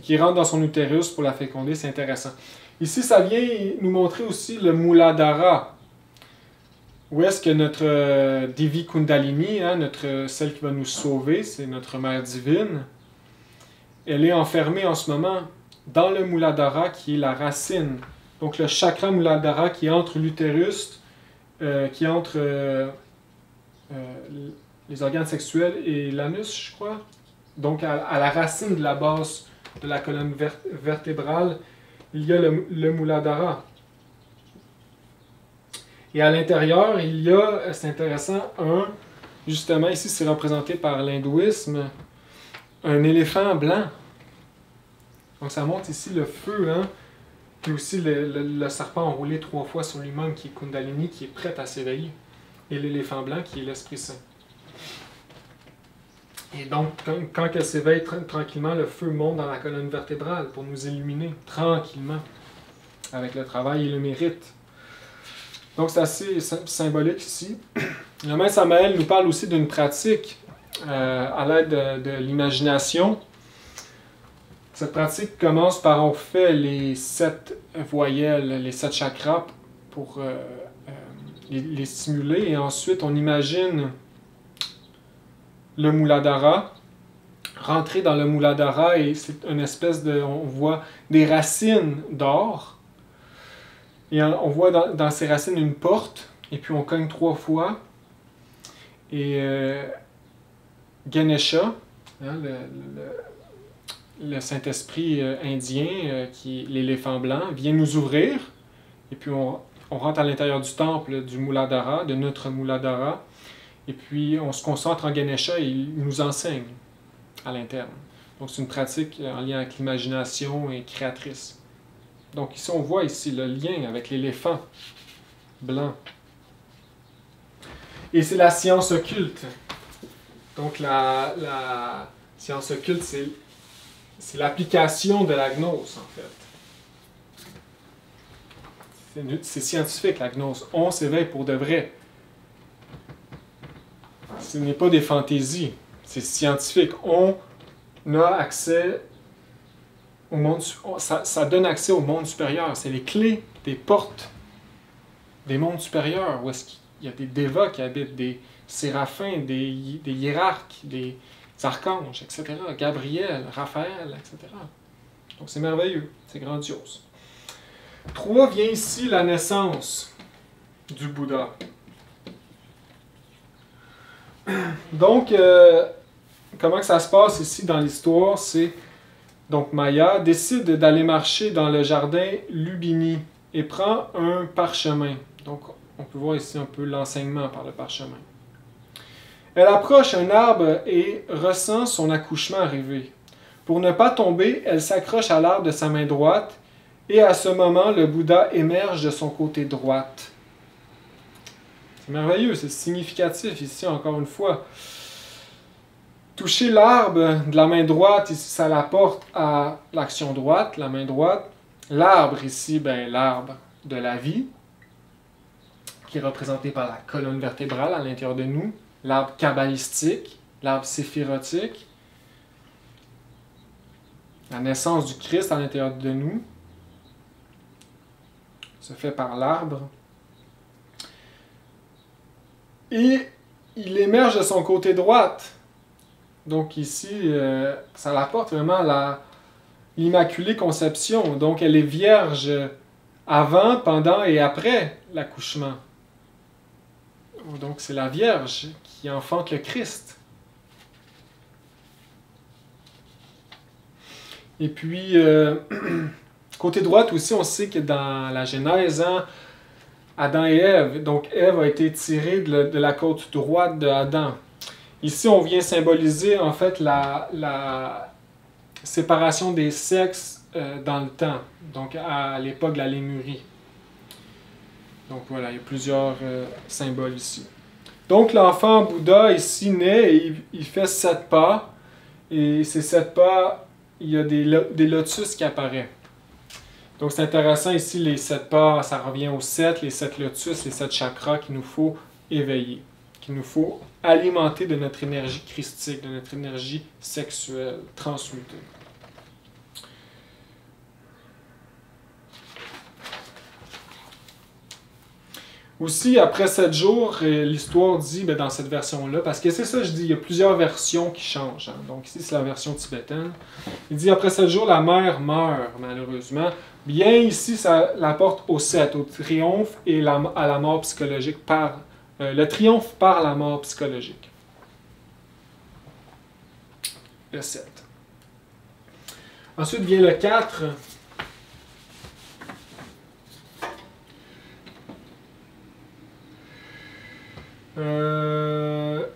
qui rentrent dans son utérus pour la féconder. C'est intéressant. Ici, ça vient nous montrer aussi le Muladhara. Où est-ce que notre Devi Kundalini, hein, celle qui va nous sauver, c'est notre mère divine, elle est enfermée en ce moment dans le Muladhara qui est la racine. Donc le chakra Muladhara qui est entre l'utérus, qui est entre les organes sexuels et l'anus, je crois. Donc à la racine de la base de la colonne vertébrale, il y a le Muladhara. Et à l'intérieur, il y a, c'est intéressant, justement ici c'est représenté par l'hindouisme, un éléphant blanc. Donc ça montre ici le feu, hein, puis aussi le serpent enroulé 3 fois sur lui-même qui est Kundalini, qui est prêt à s'éveiller, et l'éléphant blanc qui est l'Esprit Saint. Et donc quand elle s'éveille tranquillement, le feu monte dans la colonne vertébrale pour nous illuminer tranquillement, avec le travail et le mérite. Donc c'est assez symbolique ici. Le maître Samael nous parle aussi d'une pratique à l'aide de l'imagination. Cette pratique commence par on fait les 7 voyelles, les 7 chakras pour les stimuler et ensuite on imagine le Muladhara, rentrer dans le Muladhara et c'est une espèce de... on voit des racines d'or. Et on voit dans ces racines une porte, et puis on cogne 3 fois. Et Ganesha, hein, le Saint-Esprit indien, qui est l'éléphant blanc, vient nous ouvrir. Et puis on rentre à l'intérieur du temple du Muladhara, de notre Muladhara. Et puis on se concentre en Ganesha et il nous enseigne à l'interne. Donc c'est une pratique en lien avec l'imagination et créatrice. Donc ici, on voit ici le lien avec l'éléphant blanc. Et c'est la science occulte. Donc la science occulte, c'est l'application de la gnose, en fait. C'est scientifique, la gnose. On s'éveille pour de vrai. Ce n'est pas des fantaisies. C'est scientifique. On a accès... ça donne accès au monde supérieur. C'est les clés des portes des mondes supérieurs, où est-ce qu'il y a des dévas qui habitent, des séraphins, des hiérarques, des archanges, etc. Gabriel, Raphaël, etc. Donc c'est merveilleux, c'est grandiose. 3 vient ici la naissance du Bouddha. Donc, comment que ça se passe ici dans l'histoire, c'est... Donc Maya décide d'aller marcher dans le jardin Lumbini et prend un parchemin. Donc on peut voir ici un peu l'enseignement par le parchemin. Elle approche un arbre et ressent son accouchement arriver. Pour ne pas tomber, elle s'accroche à l'arbre de sa main droite et à ce moment, le Bouddha émerge de son côté droite. C'est merveilleux, c'est significatif ici encore une fois. Toucher l'arbre de la main droite, ici, ça l'apporte à l'action droite, la main droite. L'arbre ici, ben, l'arbre de la vie, qui est représenté par la colonne vertébrale à l'intérieur de nous. L'arbre kabbalistique, l'arbre séphirotique. La naissance du Christ à l'intérieur de nous se fait par l'arbre. Et il émerge de son côté droite. Donc ici, ça l'apporte vraiment l'Immaculée Conception. Donc elle est vierge avant, pendant et après l'accouchement. Donc c'est la Vierge qui enfante le Christ. Et puis, côté droite aussi, on sait que dans la Genèse, hein, Adam et Ève, donc Ève a été tirée de la côte droite de Adam. Ici, on vient symboliser en fait la séparation des sexes dans le temps, donc à l'époque de la Lémurie. Donc voilà, il y a plusieurs symboles ici. Donc l'enfant Bouddha ici naît et il fait 7 pas. Et ces 7 pas, il y a des lotus qui apparaissent. Donc c'est intéressant ici, les 7 pas, ça revient aux 7, les 7 lotus, les 7 chakras qu'il nous faut éveiller, qu'il nous faut alimenter de notre énergie christique, de notre énergie sexuelle, transmutée. Aussi, après 7 jours, l'histoire dit, dans cette version-là, parce que c'est ça, je dis, il y a plusieurs versions qui changent. Hein. Donc ici, c'est la version tibétaine. Il dit, après 7 jours, la mère meurt, malheureusement. Bien, ici, ça l'apporte au 7, au triomphe et à la mort psychologique par... le triomphe par la mort psychologique. Le 7. Ensuite vient le 4.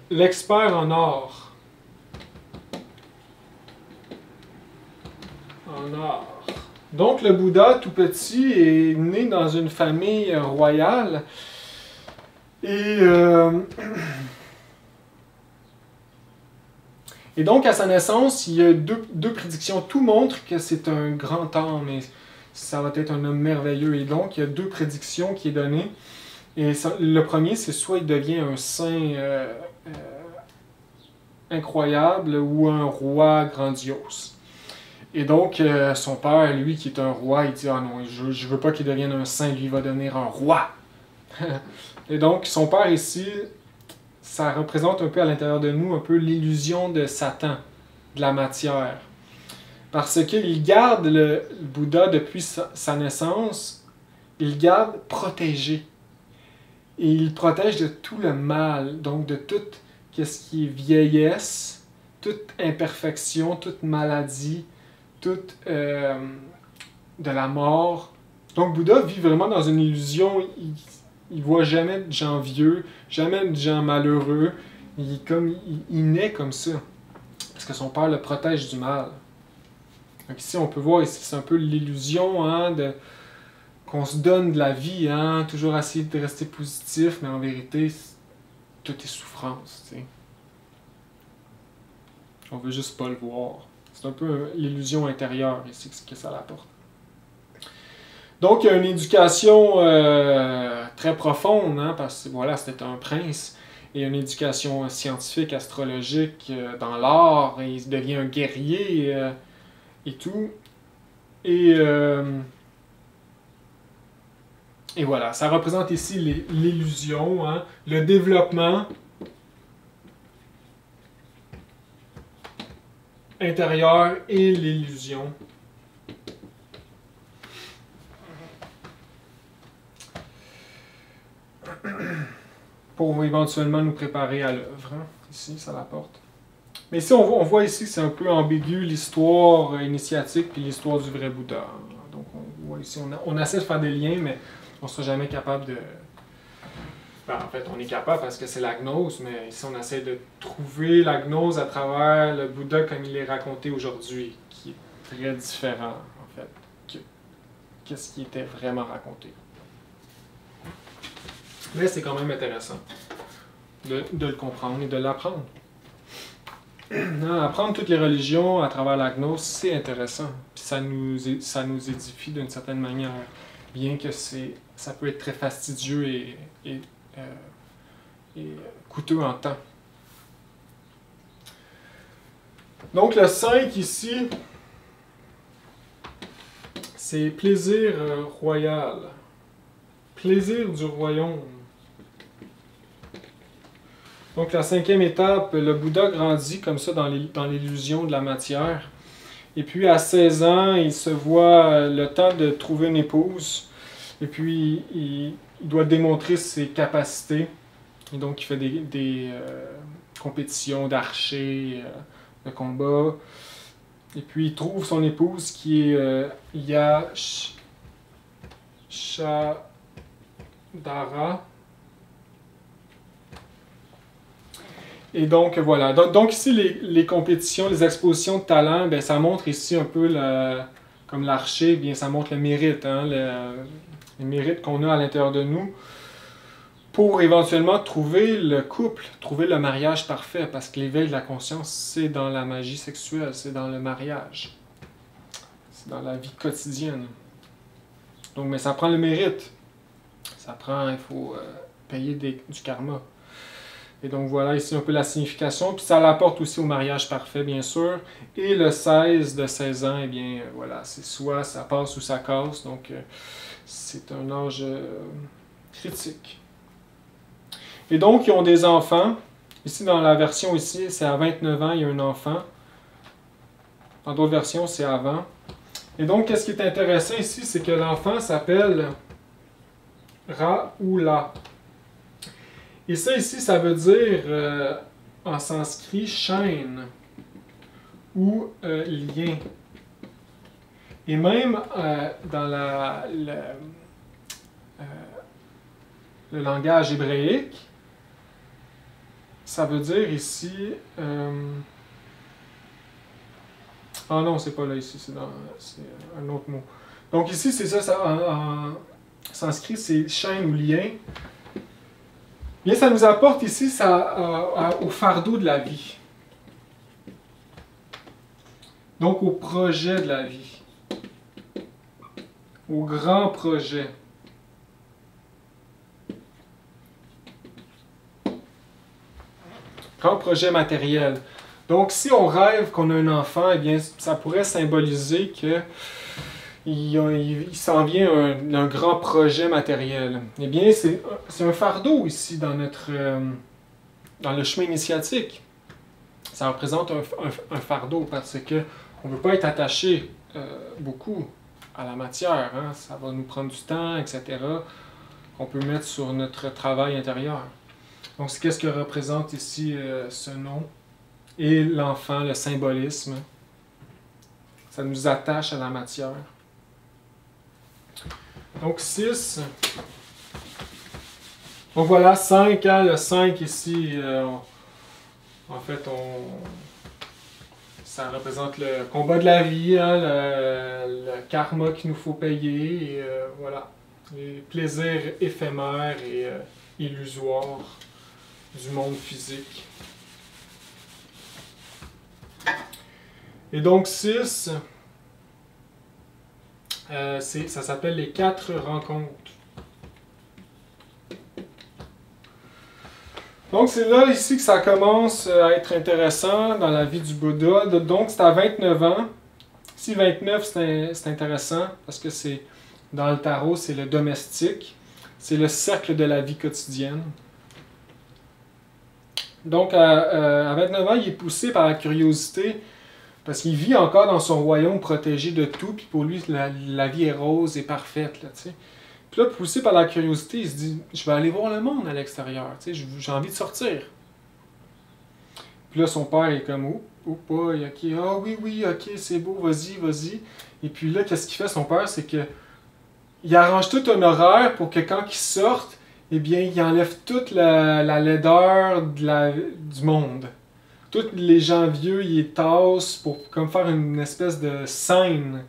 L'expert en or. En or. Donc le Bouddha, tout petit, est né dans une famille royale. Et donc à sa naissance, il y a deux prédictions. Tout montre que c'est un grand homme et ça va être un homme merveilleux. Et donc il y a 2 prédictions qui est données. Et le premier, c'est soit il devient un saint incroyable ou un roi grandiose. Et donc, son père, lui, qui est un roi, il dit « Ah non, je veux pas qu'il devienne un saint, lui, il va devenir un roi. » Et donc, son père ici, ça représente un peu à l'intérieur de nous, un peu l'illusion de Satan, de la matière. Parce qu'il garde le Bouddha depuis sa naissance, il garde protégé. Et il protège de tout le mal, donc de tout ce qui est vieillesse, toute imperfection, toute maladie, toute de la mort. Donc Bouddha vit vraiment dans une illusion, il voit jamais de gens vieux, jamais de gens malheureux, il naît comme ça, parce que son père le protège du mal. Donc ici on peut voir, ici c'est un peu l'illusion hein, qu'on se donne de la vie, hein, toujours essayer de rester positif, mais en vérité, tout est souffrance, tu sais. On veut juste pas le voir. C'est un peu l'illusion intérieure ici que ça apporte. Donc, il y a une éducation très profonde, hein, parce que voilà, c'était un prince, et une éducation scientifique, astrologique, dans l'art, et il devient un guerrier et tout. Et voilà, ça représente ici l'illusion, hein, le développement intérieur et l'illusion. Pour éventuellement nous préparer à l'œuvre. Hein. Ici, ça l'apporte. Mais ici, on voit ici que c'est un peu ambigu l'histoire initiatique puis l'histoire du vrai Bouddha. Donc, on voit ici, on essaie de faire des liens, mais on ne sera jamais capable de... en fait, on est capable parce que c'est la gnose, mais ici, on essaie de trouver la gnose à travers le Bouddha comme il est raconté aujourd'hui, qui est très différent, en fait, que ce qui était vraiment raconté. Mais c'est quand même intéressant de le comprendre et de l'apprendre. Apprendre toutes les religions à travers la gnose, c'est intéressant. Puis ça nous édifie d'une certaine manière, bien que ça peut être très fastidieux et coûteux en temps. Donc le 5 ici, c'est plaisir royal. Plaisir du royaume. Donc la 5e étape, le Bouddha grandit comme ça dans l'illusion de la matière. Et puis à 16 ans, il se voit le temps de trouver une épouse. Et puis il doit démontrer ses capacités. Et donc il fait des compétitions d'archer, de combat. Et puis il trouve son épouse qui est Yashadara. Et donc voilà. Donc ici les compétitions, les expositions de talent, ben, ça montre ici un peu comme l'archer, bien ça montre le mérite, hein, le mérite qu'on a à l'intérieur de nous pour éventuellement trouver le couple, trouver le mariage parfait, parce que l'éveil de la conscience, c'est dans la magie sexuelle, c'est dans le mariage, c'est dans la vie quotidienne. Donc, mais ça prend le mérite, il faut payer du karma. Et donc voilà ici un peu la signification, puis ça l'apporte aussi au mariage parfait, bien sûr. Et le 16 de 16 ans, eh bien voilà, c'est soit ça passe ou ça casse, donc c'est un âge critique. Et donc, ils ont des enfants. Ici, dans la version ici, c'est à 29 ans, il y a un enfant. Dans d'autres versions, c'est avant. Et donc, qu'est-ce qui est intéressant ici, c'est que l'enfant s'appelle Raoula. Et ça, ici, ça veut dire, en sanskrit, chaîne ou lien. Et même dans le langage hébraïque, ça veut dire ici... Ah non, c'est pas là ici, c'est un autre mot. Donc ici, c'est ça, en sanskrit, c'est chaîne ou lien. Bien, ça nous apporte ici au fardeau de la vie. Donc au projet de la vie. Au grand projet. Grand projet matériel. Donc, si on rêve qu'on a un enfant, eh bien, ça pourrait symboliser que il s'en vient un grand projet matériel. Eh bien, c'est un fardeau ici dans le chemin initiatique. Ça représente un fardeau parce que on ne veut pas être attaché beaucoup à la matière. Hein? Ça va nous prendre du temps, etc. qu'on peut mettre sur notre travail intérieur. Donc, c'est qu'est-ce que représente ici ce nom? Et l'enfant, le symbolisme. Ça nous attache à la matière. Donc, 6. Donc, voilà, 5. Hein, le 5 ici, en fait, ça représente le combat de la vie, hein, le karma qu'il nous faut payer. Et, voilà, les plaisirs éphémères et illusoires du monde physique. Et donc 6, ça s'appelle les 4 rencontres. Donc c'est là ici que ça commence à être intéressant dans la vie du Bouddha. Donc c'est à 29 ans. Ici 29 c'est intéressant parce que c'est dans le tarot c'est le domestique. C'est le cercle de la vie quotidienne. Donc à 29 ans il est poussé par la curiosité. Parce qu'il vit encore dans son royaume protégé de tout, puis pour lui, la vie est rose et parfaite. Là, t'sais. Puis là, poussé par la curiosité, il se dit, je vais aller voir le monde à l'extérieur, j'ai envie de sortir. Puis là, son père est comme, pas, ok, ah oui, ok, c'est beau, vas-y. Et puis là, qu'est-ce qu'il fait, son père, c'est que il arrange tout un horaire pour que quand il sorte, eh bien, il enlève toute la laideur du monde. Tous les gens vieux, ils les tassent pour comme faire une espèce de scène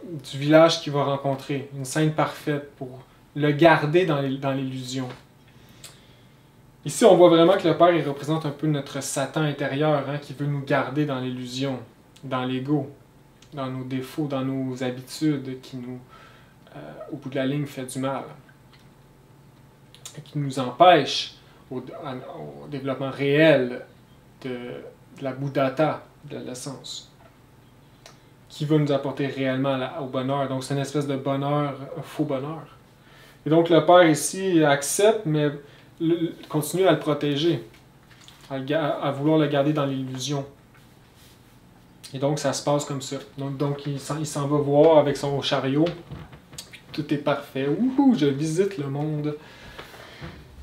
du village qu'il va rencontrer. Une scène parfaite pour le garder dans l'illusion. Ici, on voit vraiment que le Père, il représente un peu notre Satan intérieur, hein, qui veut nous garder dans l'illusion, dans l'ego, dans nos défauts, dans nos habitudes, qui nous, au bout de la ligne, fait du mal. Et qui nous empêche au développement réel de la Bouddhata, de l'essence, qui va nous apporter réellement au bonheur. Donc c'est une espèce de bonheur, un faux bonheur. Et donc le Père ici accepte, mais continue à le protéger, à vouloir le garder dans l'illusion. Et donc, ça se passe comme ça. Donc il s'en va voir avec son chariot. Puis tout est parfait. Ouhou, je visite le monde.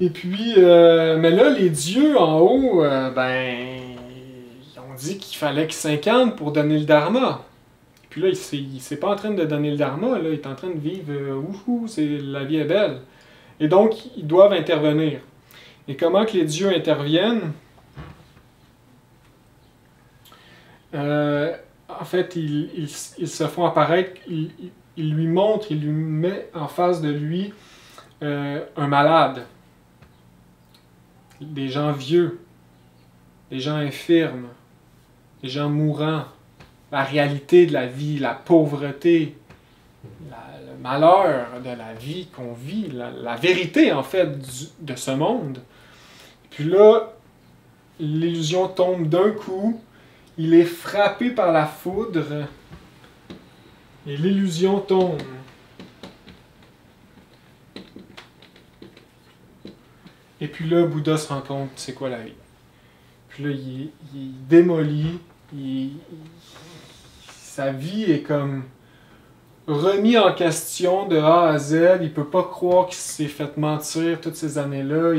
Et puis, mais là, les dieux en haut, ils ont dit qu'il fallait qu'ils s'incarnent pour donner le dharma. Puis là, il s'est pas en train de donner le dharma, là, il est en train de vivre, la vie est belle. Et donc, ils doivent intervenir. Et comment que les dieux interviennent? En fait, ils se font apparaître, ils lui montrent, ils lui mettent en face de lui un malade, des gens vieux, des gens infirmes, des gens mourants, la réalité de la vie, la pauvreté, le malheur de la vie qu'on vit, la vérité en fait de ce monde. Puis là, l'illusion tombe d'un coup, il est frappé par la foudre et l'illusion tombe. Et puis là, Bouddha se rend compte c'est quoi la vie. Puis là, il démolit, sa vie est comme remis en question de A à Z. Il peut pas croire qu'il s'est fait mentir toutes ces années-là.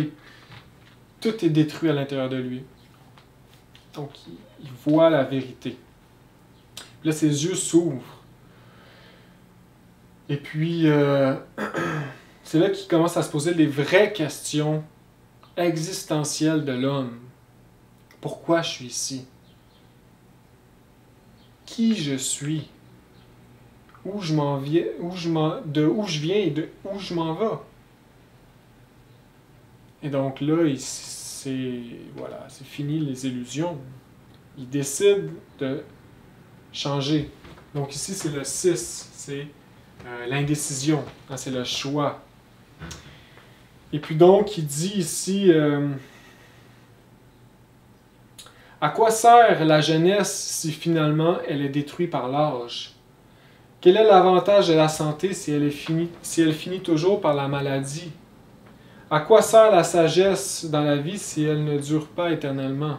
Tout est détruit à l'intérieur de lui. Donc, il voit la vérité. Puis là, ses yeux s'ouvrent. Et puis, c'est là qu'il commence à se poser les vraies questions existentielles de l'homme. Pourquoi je suis ici? Qui je suis? Où je m'en viens, de où je viens et de où je m'en vais? Et donc là, c'est fini les illusions. Il décide de changer. Donc ici, c'est le 6, c'est l'indécision, hein, c'est le choix. Et puis donc, il dit ici, à quoi sert la jeunesse si finalement elle est détruite par l'âge? Quel est l'avantage de la santé si elle finit toujours par la maladie? À quoi sert la sagesse dans la vie si elle ne dure pas éternellement?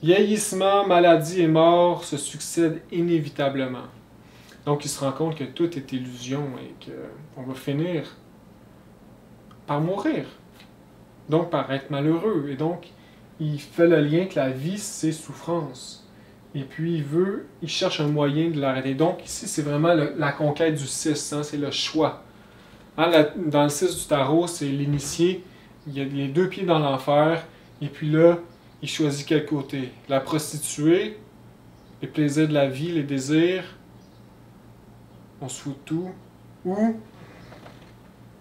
Vieillissement, maladie et mort se succèdent inévitablement. Donc il se rend compte que tout est illusion et qu'on va finir par mourir. Donc par être malheureux. Et donc il fait le lien que la vie c'est souffrance. Et puis il cherche un moyen de l'arrêter. Donc ici c'est vraiment la conquête du 6, hein, c'est le choix. Hein, dans le 6 du tarot, c'est l'initié, il a les deux pieds dans l'enfer, et puis là, il choisit quel côté. La prostituée, les plaisirs de la vie, les désirs, on se fout de tout, ou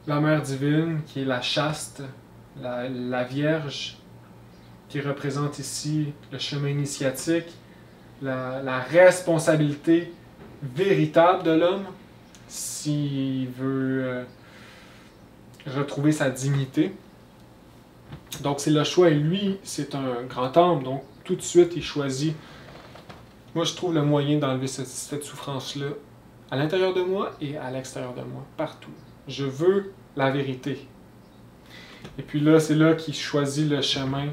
la mère divine, qui est la chaste, la vierge, qui représente ici le chemin initiatique, la responsabilité véritable de l'homme, s'il veut retrouver sa dignité. Donc c'est le choix, et lui, c'est un grand homme, donc tout de suite, il choisit. Moi, je trouve le moyen d'enlever cette souffrance-là à l'intérieur de moi et à l'extérieur de moi, partout. Je veux la vérité. Et puis là, c'est là qu'il choisit le chemin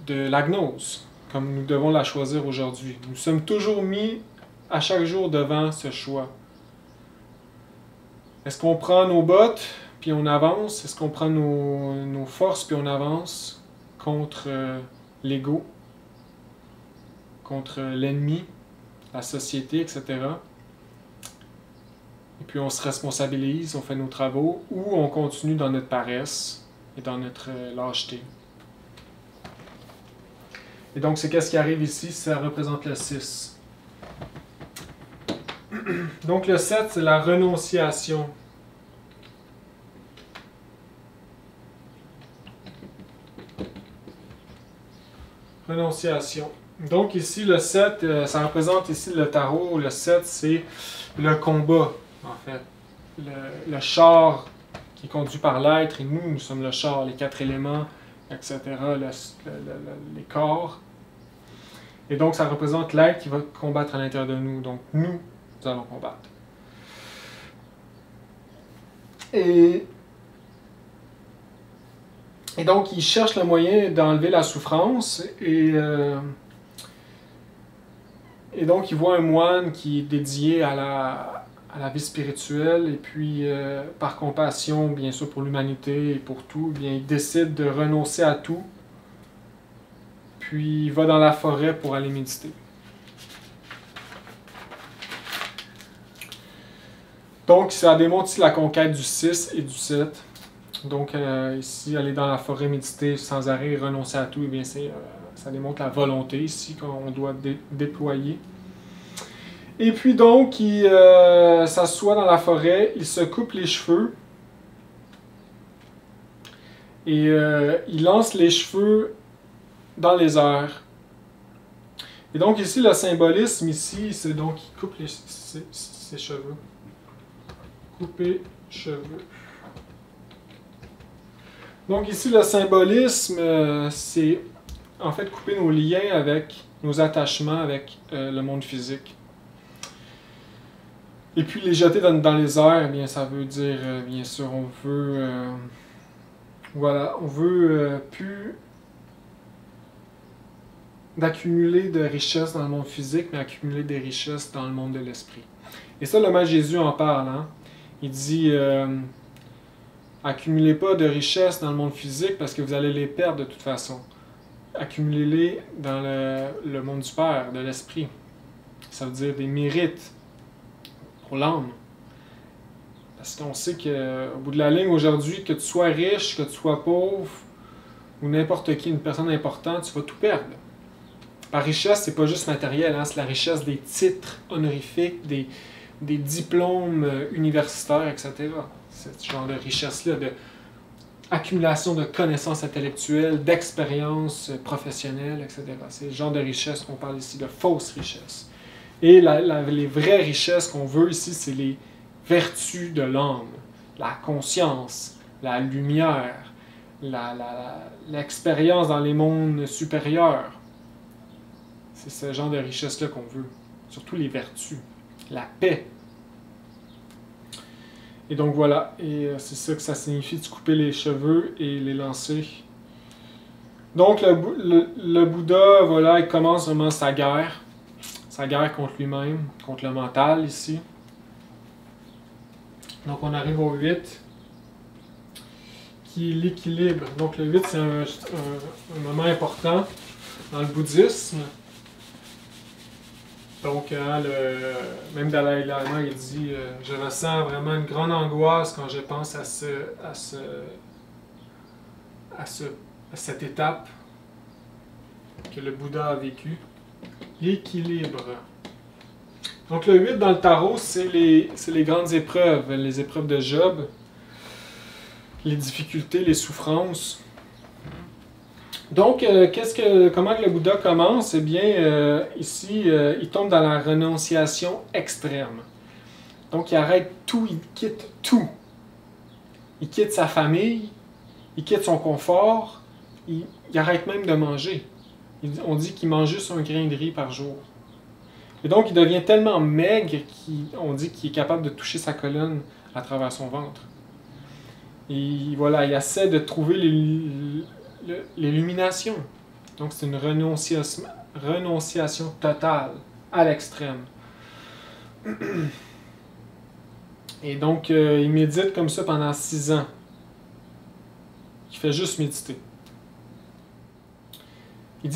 de la gnose, comme nous devons la choisir aujourd'hui. Nous sommes toujours mis à chaque jour devant ce choix. Est-ce qu'on prend nos bottes puis on avance? Est-ce qu'on prend nos forces puis on avance contre l'ego, contre l'ennemi, la société, etc. Et puis on se responsabilise, on fait nos travaux, ou on continue dans notre paresse et dans notre lâcheté. Et donc c'est qu'est-ce qui arrive ici? Ça représente le 6. Donc le 7, c'est la renonciation. Renonciation. Donc ici, le 7, ça représente ici le tarot. Le 7, c'est le combat, en fait. Le char qui est conduit par l'être, et nous sommes le char, les 4 éléments, etc., les corps. Et donc, ça représente l'être qui va combattre à l'intérieur de nous. Donc, nous allons combattre. Et donc, il cherche le moyen d'enlever la souffrance. Et Et donc, il voit un moine qui est dédié à la vie spirituelle, et puis, par compassion, bien sûr, pour l'humanité et pour tout, eh bien, il décide de renoncer à tout, puis il va dans la forêt pour aller méditer. Donc, ça démontre ici la conquête du 6 et du 7. Donc, ici, aller dans la forêt, méditer sans arrêt, renoncer à tout, eh bien, ça démontre la volonté ici qu'on doit déployer. Et puis donc, il s'assoit dans la forêt, il se coupe les cheveux, et il lance les cheveux dans les airs. Et donc ici, le symbolisme, ici, c'est donc il coupe ses cheveux. Couper cheveux. Donc ici, le symbolisme, c'est en fait couper nos liens avec, nos attachements avec le monde physique. Et puis les jeter dans les airs, eh bien, ça veut dire, bien sûr, on veut, voilà, on veut plus d'accumuler de richesses dans le monde physique, mais accumuler des richesses dans le monde de l'esprit. Et ça, le Maître Jésus en parle, hein? Il dit, accumulez pas de richesses dans le monde physique parce que vous allez les perdre de toute façon. Accumulez-les dans le monde du Père, de l'esprit. Ça veut dire des mérites pour l'âme. Parce qu'on sait qu'au bout de la ligne, aujourd'hui, que tu sois riche, que tu sois pauvre, ou n'importe qui, une personne importante, tu vas tout perdre. La richesse, c'est pas juste matériel, hein, c'est la richesse des titres honorifiques, des diplômes universitaires, etc. C'est ce genre de richesse-là, de accumulation de connaissances intellectuelles, d'expériences professionnelles, etc. C'est le genre de richesse qu'on parle ici, de fausses richesses. Et les vraies richesses qu'on veut ici, c'est les vertus de l'âme, la conscience, la lumière, l'expérience dans les mondes supérieurs. C'est ce genre de richesse-là qu'on veut. Surtout les vertus, la paix. Et donc voilà, et c'est ça que ça signifie de couper les cheveux et les lancer. Donc le Bouddha, voilà, il commence vraiment sa guerre contre lui-même, contre le mental ici. Donc on arrive au 8, qui est l'équilibre. Donc le 8, c'est un moment important dans le bouddhisme. Donc, même Dalai Lama, il dit je ressens vraiment une grande angoisse quand je pense à cette étape que le Bouddha a vécue. L'équilibre. Donc, le 8 dans le tarot, c'est les grandes épreuves, les épreuves de Job, les difficultés, les souffrances. Donc, comment le Bouddha commence? Eh bien, ici, il tombe dans la renonciation extrême. Donc, il arrête tout, il quitte tout. Il quitte sa famille, il quitte son confort, il arrête même de manger. On dit qu'il mange juste un grain de riz par jour. Et donc, il devient tellement maigre qu'on dit qu'il est capable de toucher sa colonne à travers son ventre. Et voilà, il essaie de trouver l'illumination. Donc, c'est une renonciation totale, à l'extrême. Et donc, il médite comme ça pendant 6 ans. Il fait juste méditer. Il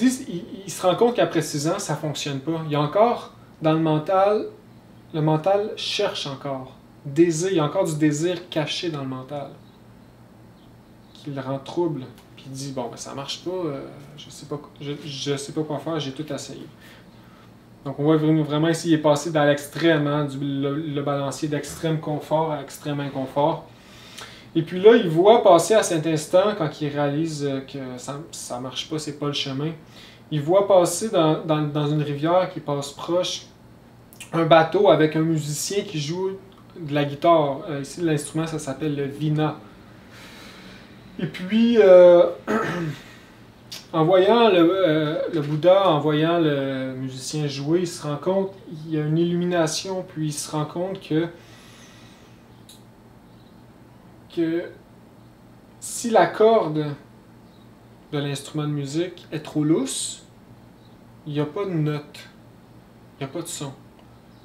se rend compte qu'après 6 ans, ça ne fonctionne pas. Il y a encore, dans le mental cherche encore. Désir, il y a encore du désir caché dans le mental, qui le rend trouble. Puis il dit, bon, ben, ça ne marche pas, je sais pas quoi faire, j'ai tout essayé. Donc on voit vraiment ici, il est passé dans l'extrême, hein, le balancier d'extrême confort à extrême inconfort. Et puis là, il voit passer à cet instant, quand il réalise que ça ne marche pas, c'est pas le chemin, il voit passer dans une rivière qui passe proche, un bateau avec un musicien qui joue de la guitare. Ici, l'instrument, ça s'appelle le vina. Et puis, en voyant le Bouddha, en voyant le musicien jouer, il se rend compte, il y a une illumination, puis il se rend compte que si la corde de l'instrument de musique est trop lousse, il n'y a pas de note. Il n'y a pas de son.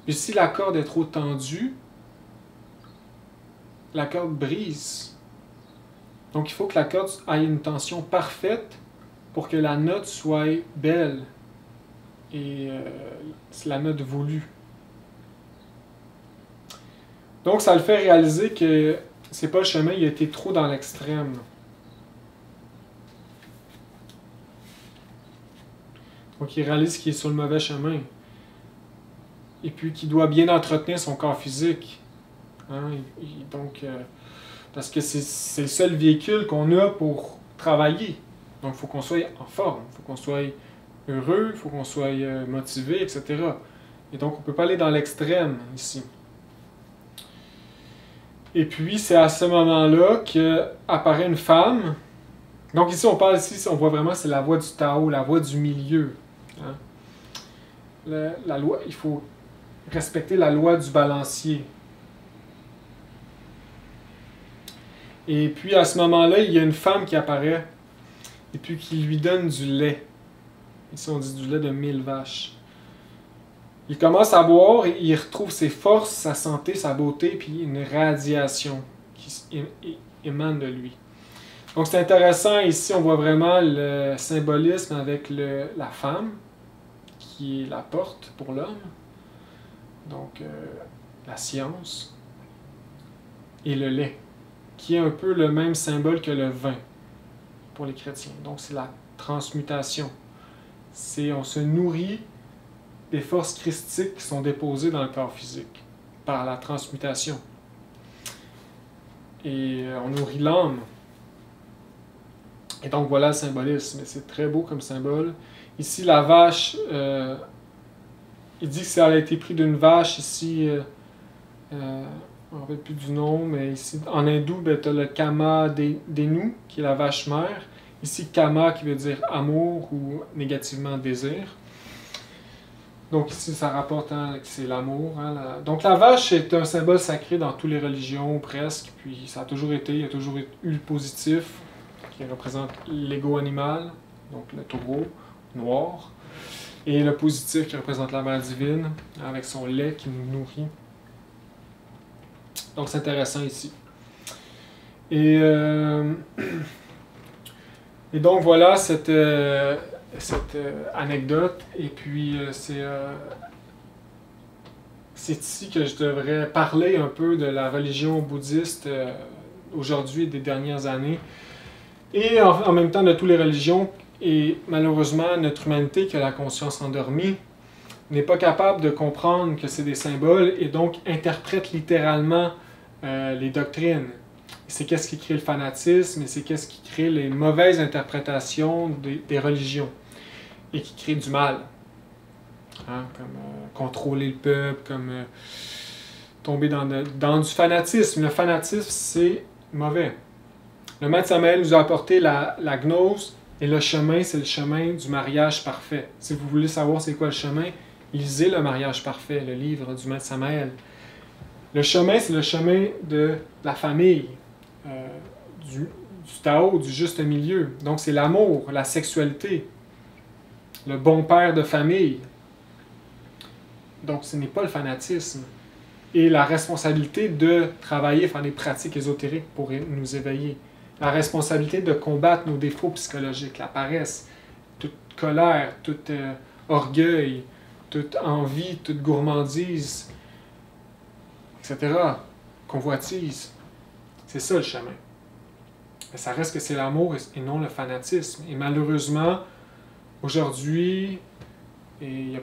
Puis si la corde est trop tendue, la corde brise. Donc il faut que la corde ait une tension parfaite pour que la note soit belle et c'est la note voulue. Donc ça le fait réaliser que c'est pas le chemin, il a été trop dans l'extrême. Donc il réalise qu'il est sur le mauvais chemin. Et puis qu'il doit bien entretenir son corps physique. Hein? Donc, parce que c'est le seul véhicule qu'on a pour travailler. Donc il faut qu'on soit en forme, il faut qu'on soit heureux, il faut qu'on soit motivé, etc. Et donc on ne peut pas aller dans l'extrême ici. Et puis c'est à ce moment-là qu'apparaît une femme. Donc ici on voit vraiment c'est la voie du Tao, la voie du milieu. Hein? La loi, il faut respecter la loi du balancier. Et puis à ce moment-là, il y a une femme qui apparaît et puis qui lui donne du lait. Ici on dit du lait de 1000 vaches. Il commence à boire et il retrouve ses forces, sa santé, sa beauté, puis une radiation qui émane de lui. Donc c'est intéressant, ici on voit vraiment le symbolisme avec la femme, qui est la porte pour l'homme, donc la science, et le lait, qui est un peu le même symbole que le vin pour les chrétiens. Donc c'est la transmutation. On se nourrit des forces christiques qui sont déposées dans le corps physique par la transmutation. Et on nourrit l'âme. Et donc voilà le symbolisme. C'est très beau comme symbole. Ici, la vache, il dit que ça a été pris d'une vache ici, on ne me rappelle plus du nom, mais ici en hindou, tu as le Kama Dhenu, qui est la vache mère. Ici, Kama qui veut dire amour ou négativement désir. Donc ici, ça rapporte que c'est l'amour. Hein, Donc la vache est un symbole sacré dans toutes les religions, presque. Puis ça a toujours été, il y a toujours eu le positif, qui représente l'ego animal, donc le taureau noir. Et le positif qui représente la mère divine, avec son lait qui nous nourrit. Donc c'est intéressant ici. Et donc voilà cette anecdote. Et puis c'est ici que je devrais parler un peu de la religion bouddhiste aujourd'hui et des dernières années. Et en même temps de toutes les religions. Et malheureusement, notre humanité qui a la conscience endormie n'est pas capable de comprendre que c'est des symboles et donc interprète littéralement les doctrines. C'est qu'est-ce qui crée le fanatisme et c'est qu'est-ce qui crée les mauvaises interprétations des religions et qui crée du mal. Hein, comme contrôler le peuple, comme tomber dans du fanatisme. Le fanatisme, c'est mauvais. Le Maître Samael nous a apporté la gnose. Et le chemin, c'est le chemin du mariage parfait. Si vous voulez savoir c'est quoi le chemin, lisez le mariage parfait, le livre du Maître Samael. Le chemin, c'est le chemin de la famille, du Tao, du juste milieu. Donc c'est l'amour, la sexualité, le bon père de famille. Donc ce n'est pas le fanatisme. Et la responsabilité de travailler, faire des pratiques ésotériques pour nous éveiller. La responsabilité de combattre nos défauts psychologiques, la paresse, toute colère, tout orgueil, toute envie, toute gourmandise, etc. Convoitise. C'est ça le chemin. Mais ça reste que c'est l'amour et non le fanatisme. Et malheureusement, aujourd'hui, les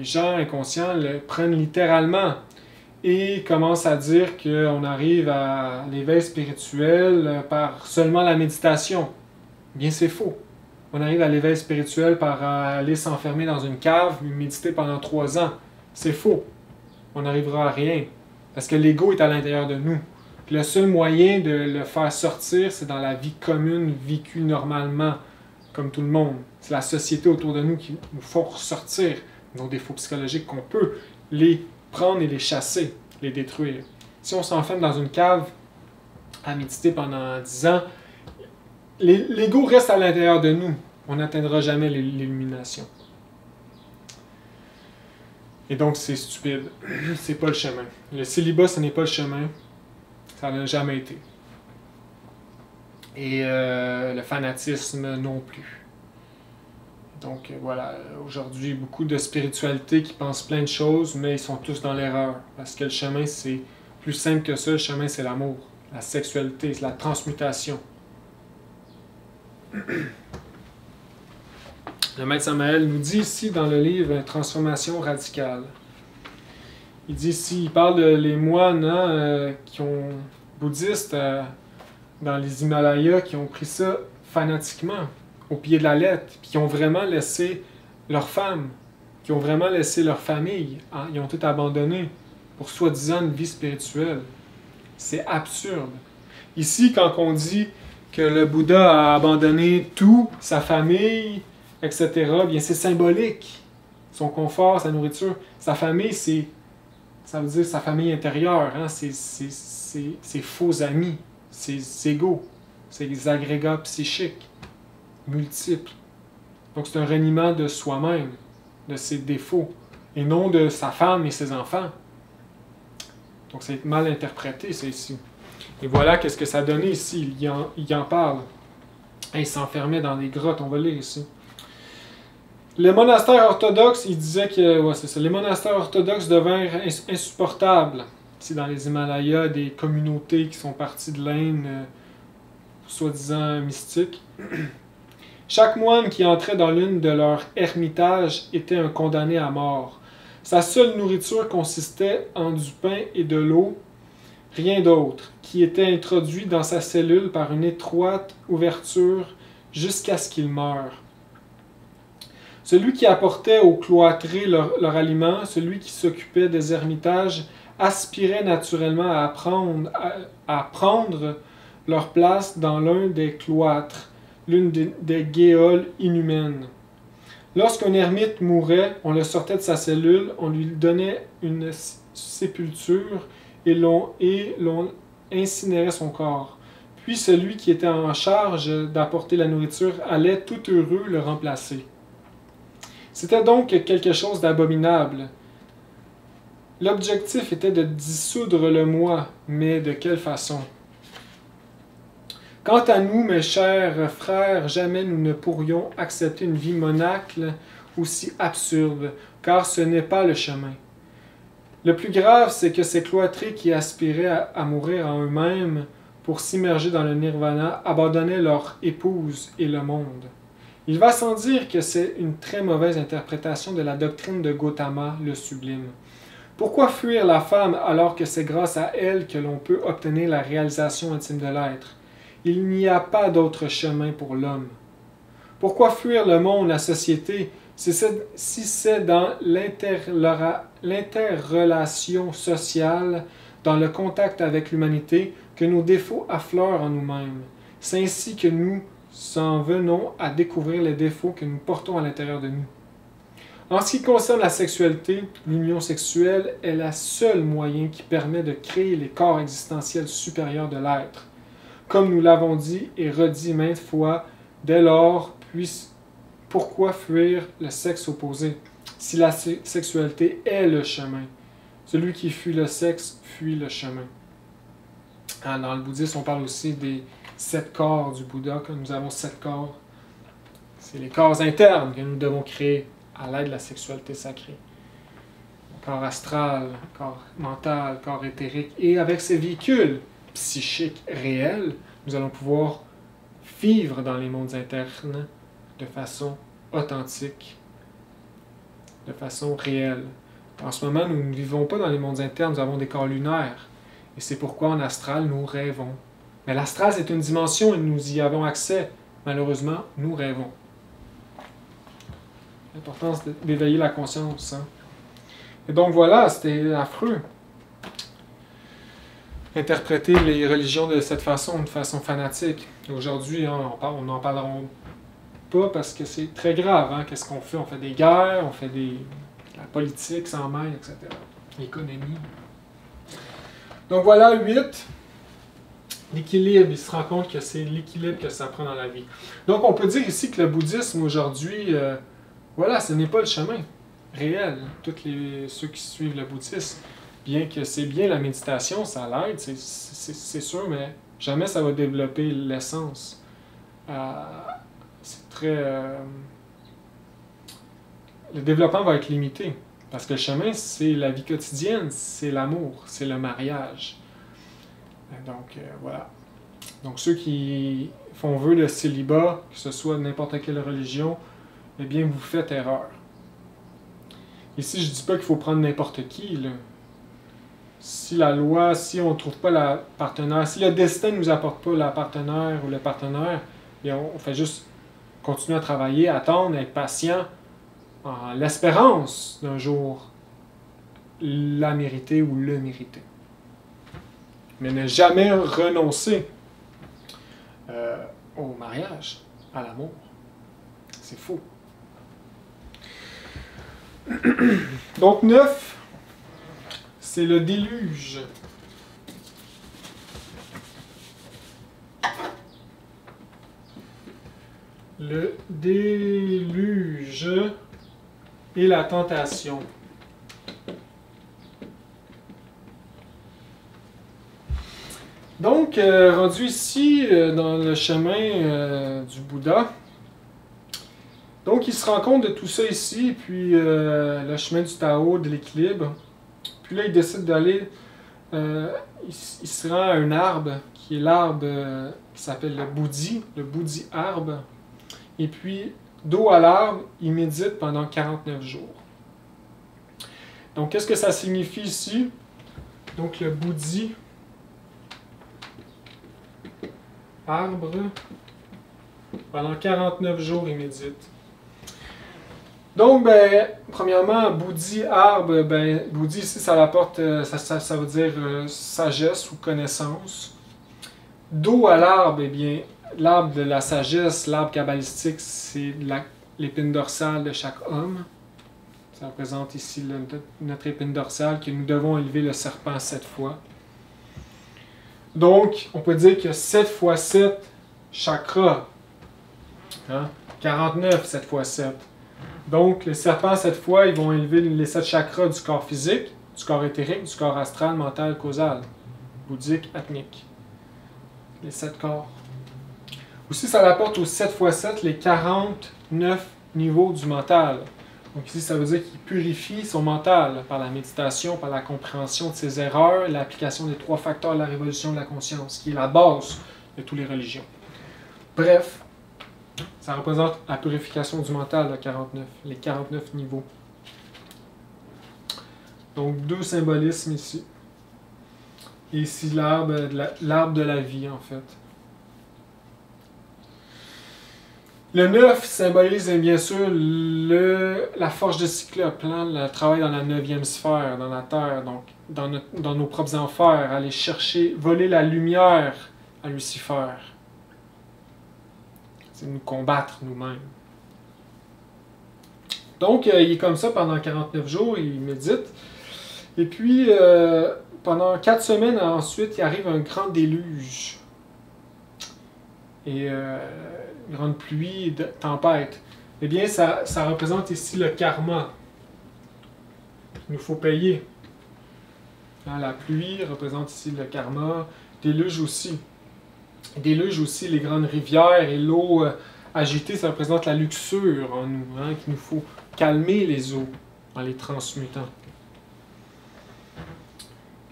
gens inconscients le prennent littéralement. Et commence à dire qu'on arrive à l'éveil spirituel par seulement la méditation. Bien, c'est faux. On arrive à l'éveil spirituel par aller s'enfermer dans une cave et méditer pendant 3 ans. C'est faux. On n'arrivera à rien. Parce que l'ego est à l'intérieur de nous. Puis le seul moyen de le faire sortir, c'est dans la vie commune, vécue normalement, comme tout le monde. C'est la société autour de nous qui nous force sortir nos défauts psychologiques qu'on peut les prendre et les chasser, les détruire. Si on s'enferme dans une cave à méditer pendant 10 ans, l'ego reste à l'intérieur de nous. On n'atteindra jamais l'illumination. Et donc, c'est stupide. C'est pas le chemin. Le célibat, ce n'est pas le chemin. Ça n'a jamais été. Et le fanatisme non plus. Donc voilà, aujourd'hui, beaucoup de spiritualité qui pensent plein de choses, mais ils sont tous dans l'erreur. Parce que le chemin, c'est plus simple que ça. Le chemin, c'est l'amour, la sexualité, c'est la transmutation. Le maître Samael nous dit ici dans le livre Transformation radicale. Il dit ici, il parle de les moines qui ont bouddhistes dans les Himalayas qui ont pris ça fanatiquement au pied de la lettre, puis qui ont vraiment laissé leurs femmes, qui ont vraiment laissé leur famille, hein, ils ont tout abandonné pour soi-disant une vie spirituelle. C'est absurde. Ici, quand on dit que le Bouddha a abandonné tout, sa famille, etc., bien c'est symbolique. Son confort, sa nourriture, sa famille, ça veut dire sa famille intérieure, hein, ses faux amis, ses égaux, ses agrégats psychiques multiples. Donc c'est un reniement de soi-même, de ses défauts, et non de sa femme et ses enfants. Donc c'est mal interprété, c'est ici. Et voilà qu'est-ce que ça donnait ici, il en parle. Et il s'enfermait dans des grottes, on va lire ici. Les monastères orthodoxes, il disait que c'est ça, les monastères orthodoxes devinrent insupportables. Ici dans les Himalayas, des communautés qui sont parties de l'Inde, soi-disant mystiques. Chaque moine qui entrait dans l'une de leurs ermitages était un condamné à mort. Sa seule nourriture consistait en du pain et de l'eau, rien d'autre, qui était introduit dans sa cellule par une étroite ouverture jusqu'à ce qu'il meure. Celui qui apportait aux cloîtrés leur aliment, celui qui s'occupait des ermitages, aspirait naturellement à prendre leur place dans l'un des cloîtres, l'une des geôles inhumaines. Lorsqu'un ermite mourait, on le sortait de sa cellule, on lui donnait une sépulture et l'on incinérait son corps. Puis celui qui était en charge d'apporter la nourriture allait tout heureux le remplacer. C'était donc quelque chose d'abominable. L'objectif était de dissoudre le moi, mais de quelle façon? Quant à nous, mes chers frères, jamais nous ne pourrions accepter une vie monacle aussi absurde, car ce n'est pas le chemin. Le plus grave, c'est que ces cloîtrés qui aspiraient à mourir en eux-mêmes pour s'immerger dans le nirvana abandonnaient leur épouse et le monde. Il va sans dire que c'est une très mauvaise interprétation de la doctrine de Gautama, le sublime. Pourquoi fuir la femme alors que c'est grâce à elle que l'on peut obtenir la réalisation intime de l'être? Il n'y a pas d'autre chemin pour l'homme. Pourquoi fuir le monde, la société, si c'est dans l'interrelation sociale, dans le contact avec l'humanité, que nos défauts affleurent en nous-mêmes? C'est ainsi que nous s'en venons à découvrir les défauts que nous portons à l'intérieur de nous. En ce qui concerne la sexualité, l'union sexuelle est le seul moyen qui permet de créer les corps existentiels supérieurs de l'être. Comme nous l'avons dit et redit maintes fois, dès lors, pourquoi fuir le sexe opposé, si la sexualité est le chemin? Celui qui fuit le sexe fuit le chemin. Dans le bouddhisme, on parle aussi des 7 corps du Bouddha, que nous avons 7 corps. C'est les corps internes que nous devons créer à l'aide de la sexualité sacrée. Corps astral, corps mental, corps éthérique, et avec ces véhicules psychiques réels, nous allons pouvoir vivre dans les mondes internes de façon authentique, de façon réelle. En ce moment, nous ne vivons pas dans les mondes internes, nous avons des corps lunaires. Et c'est pourquoi en astral, nous rêvons. Mais l'astral, c'est une dimension et nous y avons accès. Malheureusement, nous rêvons. L'importance d'éveiller la conscience. Hein? Et donc voilà, c'était affreux. Interpréter les religions de cette façon, de façon fanatique. Aujourd'hui, hein, on n'en parlera pas parce que c'est très grave. Hein? Qu'est-ce qu'on fait? On fait des guerres, on fait la politique s'en mêle, etc. L'économie. Donc voilà, 8. L'équilibre, il se rend compte que c'est l'équilibre que ça prend dans la vie. Donc on peut dire ici que le bouddhisme aujourd'hui, voilà, ce n'est pas le chemin. réel. Ceux qui suivent le bouddhisme, bien que c'est bien la méditation, ça l'aide, c'est sûr, mais jamais ça va développer l'essence. C'est très... le développement va être limité. Parce que le chemin, c'est la vie quotidienne, c'est l'amour, c'est le mariage. Donc, voilà. Donc, ceux qui font vœu de célibat, que ce soit n'importe quelle religion, eh bien, vous faites erreur. Ici, je ne dis pas qu'il faut prendre n'importe qui, là. Si la loi, si on ne trouve pas la partenaire, si le destin ne nous apporte pas la partenaire ou le partenaire, bien, on fait juste continuer à travailler, attendre, être patient, en l'espérance d'un jour la mériter ou le mériter. Mais ne jamais renoncer au mariage, à l'amour. C'est faux. Donc 9, c'est le déluge. Le déluge et la tentation. Donc, rendu ici, dans le chemin du Bouddha, donc il se rend compte de tout ça ici, puis le chemin du Tao, de l'équilibre. Puis là, il décide d'aller, il se rend à un arbre, qui est l'arbre qui s'appelle le Bodhi arbre. Et puis, dos à l'arbre, il médite pendant 49 jours. Donc, qu'est-ce que ça signifie ici? Donc, le Bodhi arbre, pendant 49 jours, il médite. Donc, ben, premièrement, Bodhi arbre, ben, Bodhi ici, ça apporte, ça veut dire sagesse ou connaissance. Dos à l'arbre, eh bien, l'arbre de la sagesse, l'arbre kabbalistique, c'est l'épine dorsale de chaque homme. Ça représente ici notre épine dorsale, que nous devons élever le serpent 7 fois. Donc, on peut dire qu'il y a 7 fois 7 chakras. Hein? 49, 7 fois 7. Donc, les serpents, 7 fois, ils vont élever les 7 chakras du corps physique, du corps éthérique, du corps astral, mental, causal, bouddhique, atmique. Les 7 corps. Aussi, ça apporte aux 7 fois 7 les 49 niveaux du mental. Donc ici, ça veut dire qu'il purifie son mental par la méditation, par la compréhension de ses erreurs, l'application des 3 facteurs de la révolution de la conscience, qui est la base de toutes les religions. Bref, ça représente la purification du mental, le 49, les 49 niveaux. Donc 2 symbolismes ici. Et ici, l'arbre de la vie, en fait. Le 9 symbolise bien sûr la forge de Cyclope, le travail dans la 9e sphère, dans la Terre, donc dans nos propres enfers, aller chercher, voler la lumière à Lucifer. C'est nous combattre nous-mêmes. Donc, il est comme ça pendant 49 jours, il médite. Et puis, pendant 4 semaines ensuite, il arrive un grand déluge. Et grande pluie, tempête. Eh bien, ça représente ici le karma qu'il nous faut payer. Hein, la pluie représente ici le karma. Déluge aussi. Déluge aussi les grandes rivières et l'eau agitée, ça représente la luxure en nous, hein, qu'il nous faut calmer les eaux en les transmutant.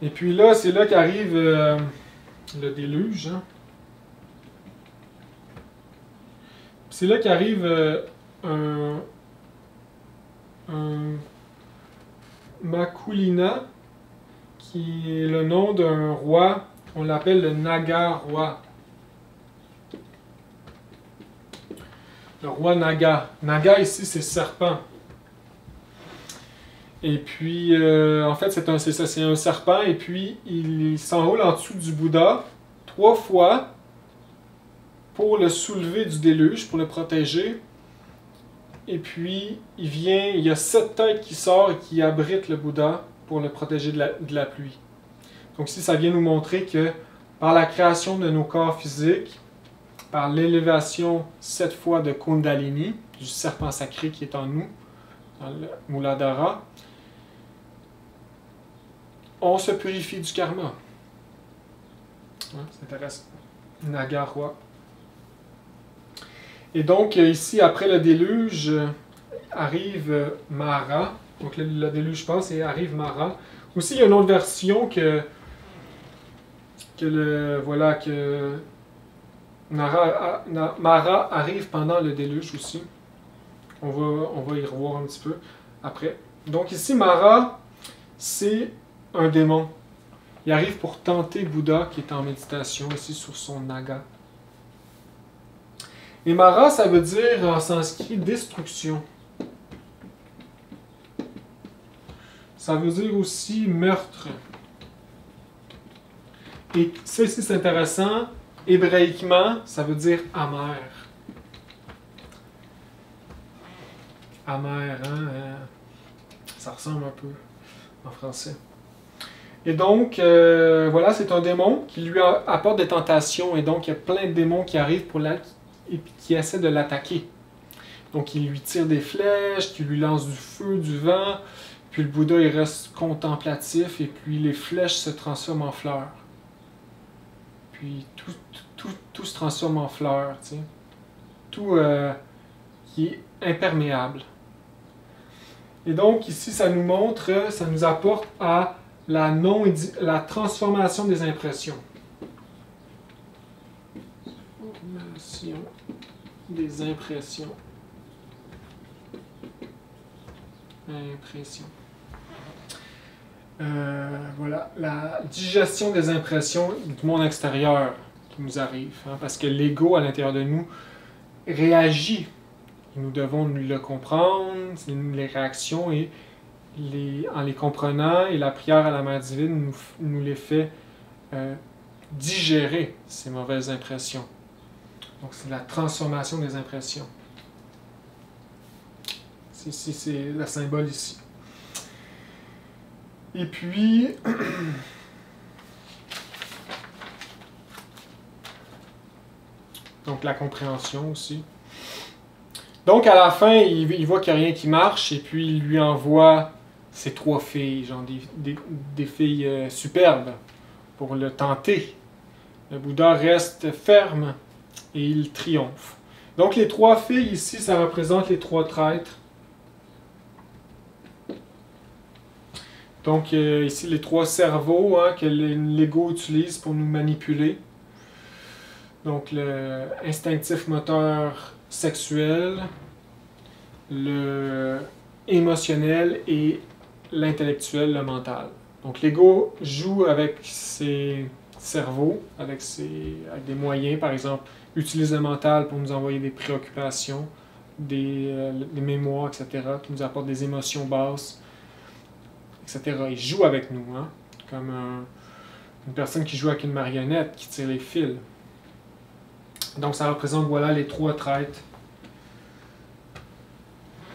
Et puis là, c'est là qu'arrive le déluge. Hein. C'est là qu'arrive un Makulina, qui est le nom d'un roi, on l'appelle le Naga roi. Le roi Naga. Naga ici, c'est serpent. Et puis, en fait, c'est un serpent, et puis il s'enroule en dessous du Bouddha 3 fois pour le soulever du déluge, pour le protéger. Et puis, il y a 7 têtes qui sortent et qui abritent le Bouddha pour le protéger de la pluie. Donc ici, ça vient nous montrer que par la création de nos corps physiques, par l'élévation 7 fois de Kundalini, du serpent sacré qui est en nous, dans le Muladhara, on se purifie du karma. C'est intéressant. Naga roi. Et donc, ici, après le déluge, arrive Mara. Donc, le déluge passe et arrive Mara. Aussi, il y a une autre version que Mara arrive pendant le déluge aussi. On va y revoir un petit peu après. Donc ici, Mara, c'est un démon. Il arrive pour tenter Bouddha qui est en méditation ici sur son naga. Et Mara, ça veut dire en sanskrit destruction. Ça veut dire aussi meurtre. Et ça ici, c'est intéressant. Hébraïquement, ça veut dire amer. Amer, hein? Ça ressemble un peu en français. Et donc, voilà, c'est un démon qui lui apporte des tentations. Et donc, il y a plein de démons qui arrivent et qui essaient de l'attaquer. Donc, il lui tire des flèches, qui lui lance du feu, du vent. Puis le Bouddha, il reste contemplatif. Et puis, les flèches se transforment en fleurs. Puis, tout se transforme en fleurs, tu sais. Tout qui est imperméable. Et donc, ici, ça nous montre, ça nous apporte à la transformation des impressions. Transformation des impressions. Voilà, la digestion des impressions du monde extérieur qui nous arrive. Hein, parce que l'ego à l'intérieur de nous réagit. Nous devons le comprendre, c'est les réactions, et en les comprenant, et la prière à la Mère Divine nous les fait digérer ces mauvaises impressions. Donc c'est la transformation des impressions. C'est le symbole ici. Et puis, donc la compréhension aussi. Donc à la fin, il voit qu'il n'y a rien qui marche, et puis il lui envoie ses 3 filles, genre des filles superbes, pour le tenter. Le Bouddha reste ferme et il triomphe. Donc les 3 filles ici, ça représente les 3 traîtres. Donc ici, les 3 cerveaux que l'ego utilise pour nous manipuler. Donc le instinctif moteur sexuel, le émotionnel et l'intellectuel, le mental. Donc l'ego joue avec ses cerveaux, avec des moyens, par exemple, utilise le mental pour nous envoyer des préoccupations, des mémoires, etc., qui nous apportent des émotions basses, etc. Il joue avec nous, hein, comme une personne qui joue avec une marionnette, qui tire les fils. Donc ça représente, voilà, les 3 traîtres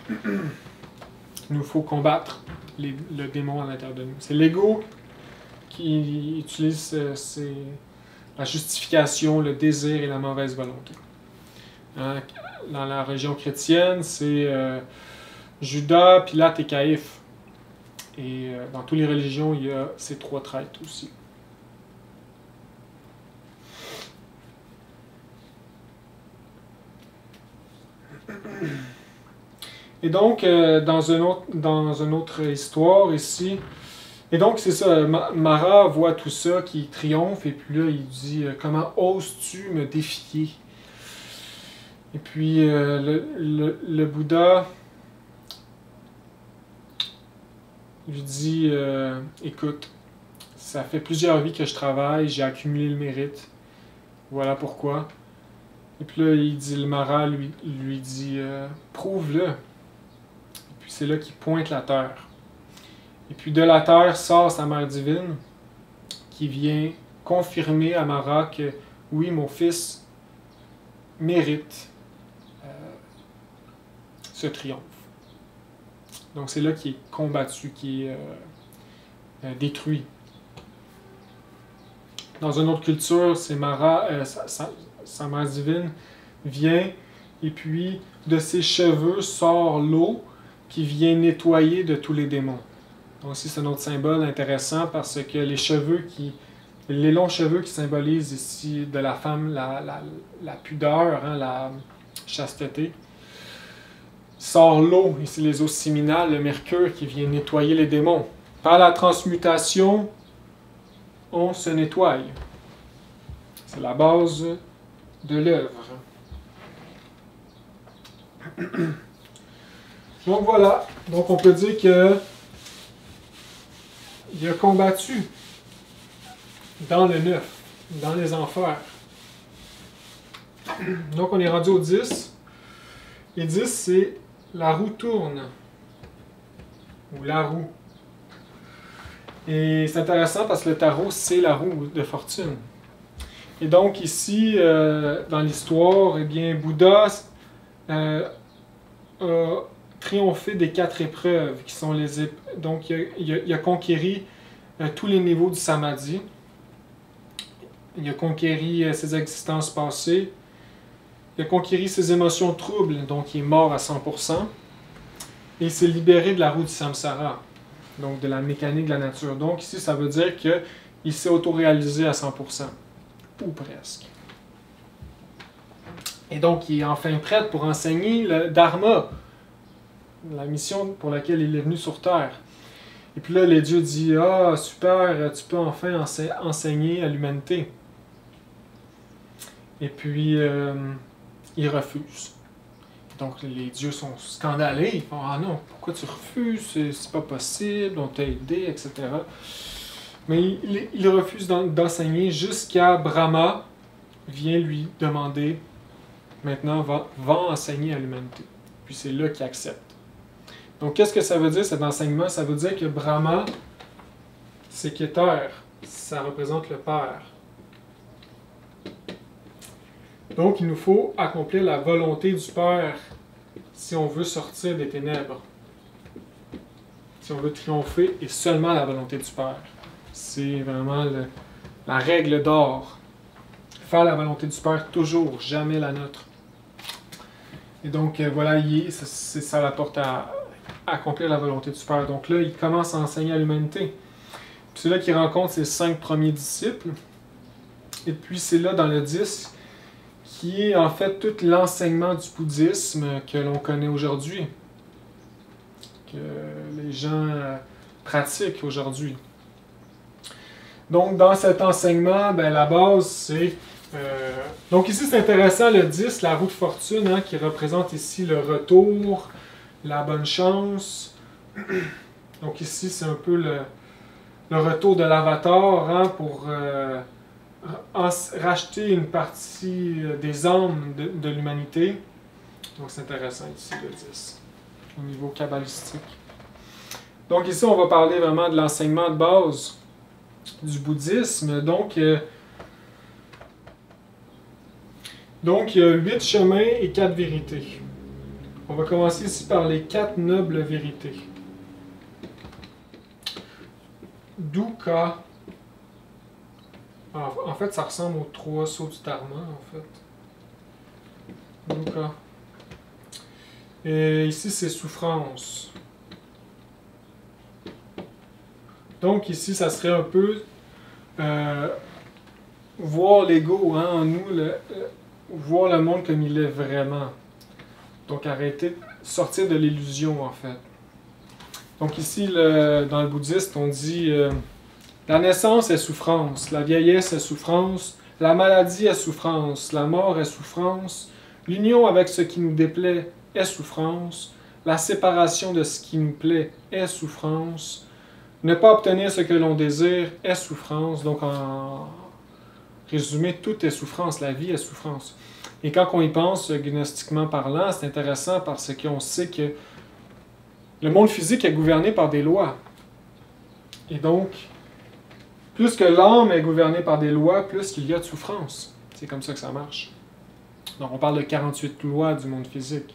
qu'il nous faut combattre, le démon à l'intérieur de nous. C'est l'ego qui utilise la justification, le désir et la mauvaise volonté. Hein, dans la religion chrétienne, c'est Judas, Pilate et Caïphe. Et dans toutes les religions, il y a ces 3 traîtres aussi. Et donc, dans une autre histoire ici, et donc c'est ça, Mara voit tout ça qui triomphe, et puis là il dit « Comment oses-tu me défier ?» Et puis le Bouddha lui dit « Écoute, ça fait plusieurs vies que je travaille, j'ai accumulé le mérite, voilà pourquoi. » Et puis là, le Mara lui dit prouve-le. Et puis c'est là qu'il pointe la terre. Et puis de la terre sort sa Mère Divine qui vient confirmer à Mara que oui, mon fils mérite ce triomphe. Donc c'est là qu'il est combattu, qu'il est détruit. Dans une autre culture, c'est Mara, sa Mère Divine vient, et puis de ses cheveux sort l'eau qui vient nettoyer de tous les démons. Donc ici, c'est un autre symbole intéressant parce que les longs cheveux qui symbolisent ici de la femme la pudeur, hein, la chasteté. Sort l'eau, ici les eaux séminales, le mercure qui vient nettoyer les démons. Par la transmutation, on se nettoie. C'est la base de l'œuvre. Donc voilà, donc on peut dire que il a combattu dans le 9, dans les enfers. Donc on est rendu au 10. Et 10, c'est la roue tourne. Ou la roue. Et c'est intéressant parce que le tarot, c'est la roue de fortune. Et donc ici, dans l'histoire, eh bien, Bouddha a triomphé des 4 épreuves, qui sont donc il a conquéri tous les niveaux du samadhi. Il a conquéri ses existences passées. Il a conquéri ses émotions troubles, donc il est mort à 100%. Et il s'est libéré de la roue du samsara, donc de la mécanique de la nature. Donc ici, ça veut dire qu'il s'est autoréalisé à 100%, ou presque. Et donc, il est enfin prêt pour enseigner le dharma, la mission pour laquelle il est venu sur Terre. Et puis là, les dieux disent « Ah, super, tu peux enfin enseigner à l'humanité. » Et puis, il refuse. Donc, les dieux sont scandalés. Ils font « Ah non, pourquoi tu refuses? C'est pas possible, on t'a aidé, etc. » Mais il refuse d'enseigner jusqu'à Brahma vient lui demander « Maintenant, va enseigner à l'humanité. » Puis c'est là qu'il accepte. Donc, qu'est-ce que ça veut dire, cet enseignement? Ça veut dire que Brahma, c'est Keter. Ça représente le Père. Donc, il nous faut accomplir la volonté du Père si on veut sortir des ténèbres. Si on veut triompher, et seulement la volonté du Père. C'est vraiment la règle d'or. Faire la volonté du Père toujours, jamais la nôtre. Et donc, voilà, ça l'apporte à accomplir la volonté du Père. Donc là, il commence à enseigner à l'humanité. Puis c'est là qu'il rencontre ses 5 premiers disciples. Et puis c'est là, dans le 10, qui est en fait tout l'enseignement du bouddhisme que l'on connaît aujourd'hui. Que les gens pratiquent aujourd'hui. Donc, dans cet enseignement, ben, la base, c'est... donc ici, c'est intéressant, le 10, la roue de fortune, hein, qui représente ici le retour, la bonne chance. Donc ici, c'est un peu le retour de l'avatar, hein, pour racheter une partie des âmes de l'humanité. Donc c'est intéressant ici, le 10, au niveau kabbalistique. Donc ici, on va parler vraiment de l'enseignement de base du bouddhisme. Donc, il y a 8 chemins et 4 vérités. On va commencer ici par les 4 nobles vérités. Dukkha. En fait, ça ressemble aux 3 sauts du Dharma, en fait. Dukkha. Et ici, c'est souffrance. Donc ici, ça serait un peu voir l'ego, hein, en nous, voir le monde comme il est vraiment. Donc arrêter, sortir de l'illusion, en fait. Donc ici, dans le bouddhisme, on dit la naissance est souffrance, la vieillesse est souffrance, la maladie est souffrance, la mort est souffrance, l'union avec ce qui nous déplaît est souffrance, la séparation de ce qui nous plaît est souffrance, ne pas obtenir ce que l'on désire est souffrance. Donc en résumé, tout est souffrance, la vie est souffrance. Et quand on y pense, gnostiquement parlant, c'est intéressant parce qu'on sait que le monde physique est gouverné par des lois. Et donc, plus que l'âme est gouvernée par des lois, plus qu'il y a de souffrance. C'est comme ça que ça marche. Donc on parle de 48 lois du monde physique,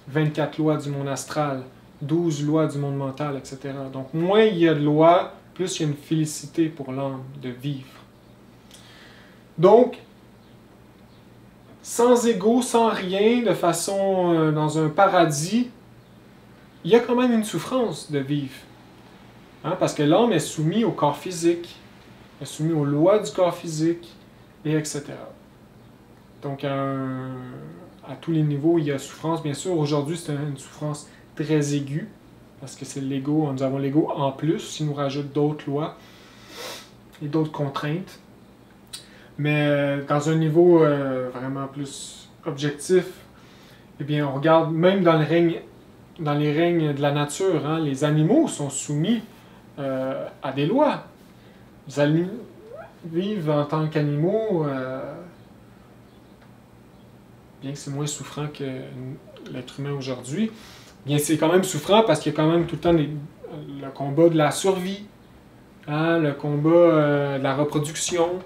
24 lois du monde astral, 12 lois du monde mental, etc. Donc moins il y a de lois, plus il y a une félicité pour l'âme de vivre. Donc, sans ego, sans rien, de façon dans un paradis, il y a quand même une souffrance de vivre. Hein, parce que l'homme est soumis au corps physique, est soumis aux lois du corps physique, et etc. Donc, à tous les niveaux, il y a souffrance. Bien sûr, aujourd'hui, c'est une souffrance très aiguë, parce que c'est l'ego, nous avons l'ego en plus, il nous rajoute d'autres lois et d'autres contraintes. Mais dans un niveau vraiment plus objectif, eh bien, on regarde même dans les règnes de la nature, hein, les animaux sont soumis à des lois. Les animaux vivent en tant qu'animaux, bien que c'est moins souffrant que l'être humain aujourd'hui, bien c'est quand même souffrant parce qu'il y a quand même tout le temps le combat de la survie, hein, le combat de la reproduction,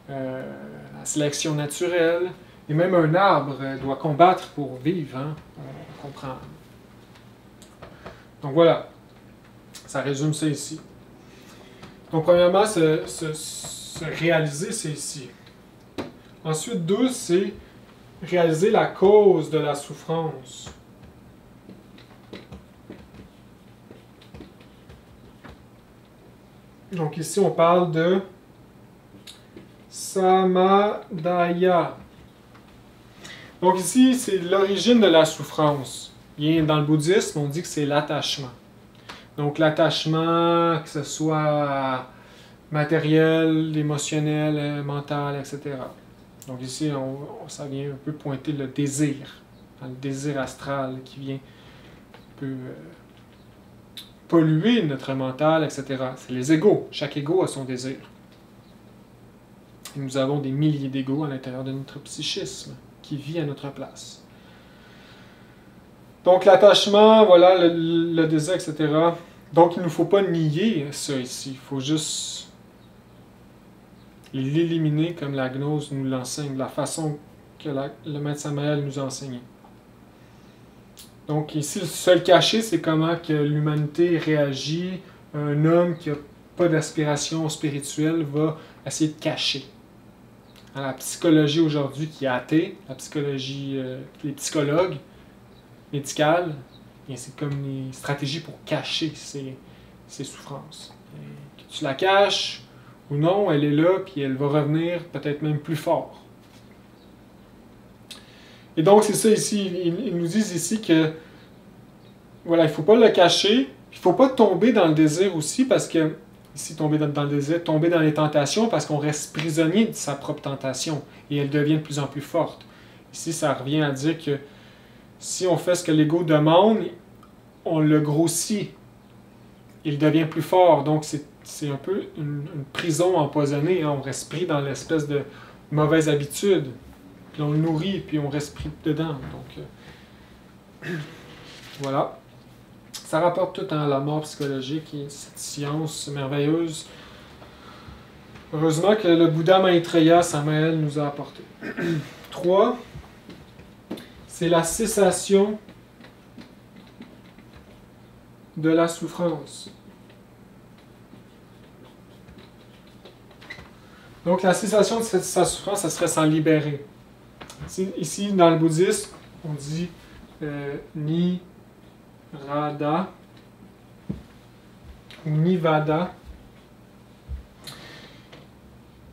la sélection naturelle, et même un arbre doit combattre pour vivre, hein, on comprend. Donc voilà, ça résume ça ici. Donc premièrement, se réaliser, c'est ici. Ensuite, 2, c'est réaliser la cause de la souffrance. Donc ici, on parle de Samadaya. Donc ici, c'est l'origine de la souffrance. Bien, dans le bouddhisme, on dit que c'est l'attachement. Donc l'attachement, que ce soit matériel, émotionnel, mental, etc. Donc ici, ça vient un peu pointer le désir, le désir astral qui vient un peu polluer notre mental, etc. C'est les égos. Chaque égo a son désir. Et nous avons des milliers d'égos à l'intérieur de notre psychisme qui vit à notre place. Donc l'attachement, voilà, le désir, etc. Donc il ne faut pas nier ça ici. Il faut juste l'éliminer comme la gnose nous l'enseigne, de la façon que le maître Samael nous a enseigné. Donc ici, le seul caché, c'est comment que l'humanité réagit. Un homme qui n'a pas d'aspiration spirituelle va essayer de cacher. La psychologie aujourd'hui qui est athée, la psychologie, les psychologues médicales, c'est comme une stratégie pour cacher ces souffrances. Et que tu la caches ou non, elle est là, puis elle va revenir peut-être même plus fort. Et donc c'est ça ici, ils nous disent ici que voilà, il ne faut pas le cacher, il ne faut pas tomber dans le désir aussi, parce que ici, tomber dans le désir, tomber dans les tentations, parce qu'on reste prisonnier de sa propre tentation, et elle devient de plus en plus forte. Ici, ça revient à dire que si on fait ce que l'ego demande, on le grossit. Il devient plus fort. Donc, c'est un peu une prison empoisonnée. Hein. On reste pris dans l'espèce de mauvaise habitude. Puis on le nourrit, puis on reste pris dedans. Donc, voilà. Ça rapporte tout à la mort psychologique et cette science merveilleuse. Heureusement que le Bouddha Maitreya Samael nous a apporté. 3. C'est la cessation de la souffrance. Donc la cessation de sa souffrance, ça serait s'en libérer. Ici, dans le bouddhisme, on dit Nirada ou Nivada.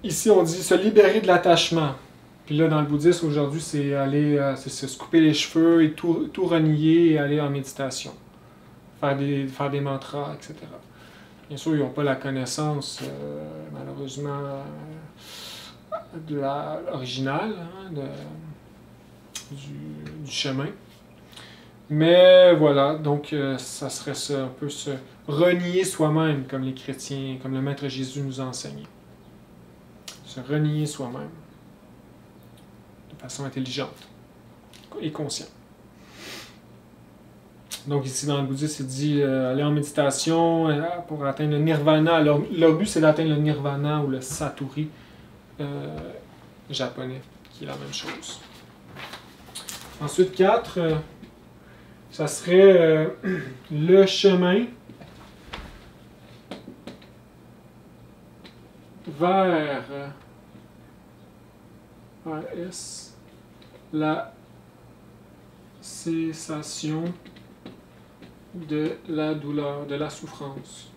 Ici, on dit se libérer de l'attachement. Puis là, dans le bouddhisme, aujourd'hui, c'est aller c'est se couper les cheveux et tout renier et aller en méditation. Faire des mantras, etc. Bien sûr, ils n'ont pas la connaissance, malheureusement, de l'original, hein, du chemin. Mais voilà, donc ça serait ça, un peu se renier soi-même, comme les chrétiens, comme le Maître Jésus nous a enseigné. Se renier soi-même, de façon intelligente et consciente. Donc ici dans le bouddhisme, c'est dit aller en méditation pour atteindre le nirvana. Leur but, c'est d'atteindre le nirvana ou le satori japonais, qui est la même chose. Ensuite, 4, ça serait le chemin vers la cessation de la douleur, de la souffrance.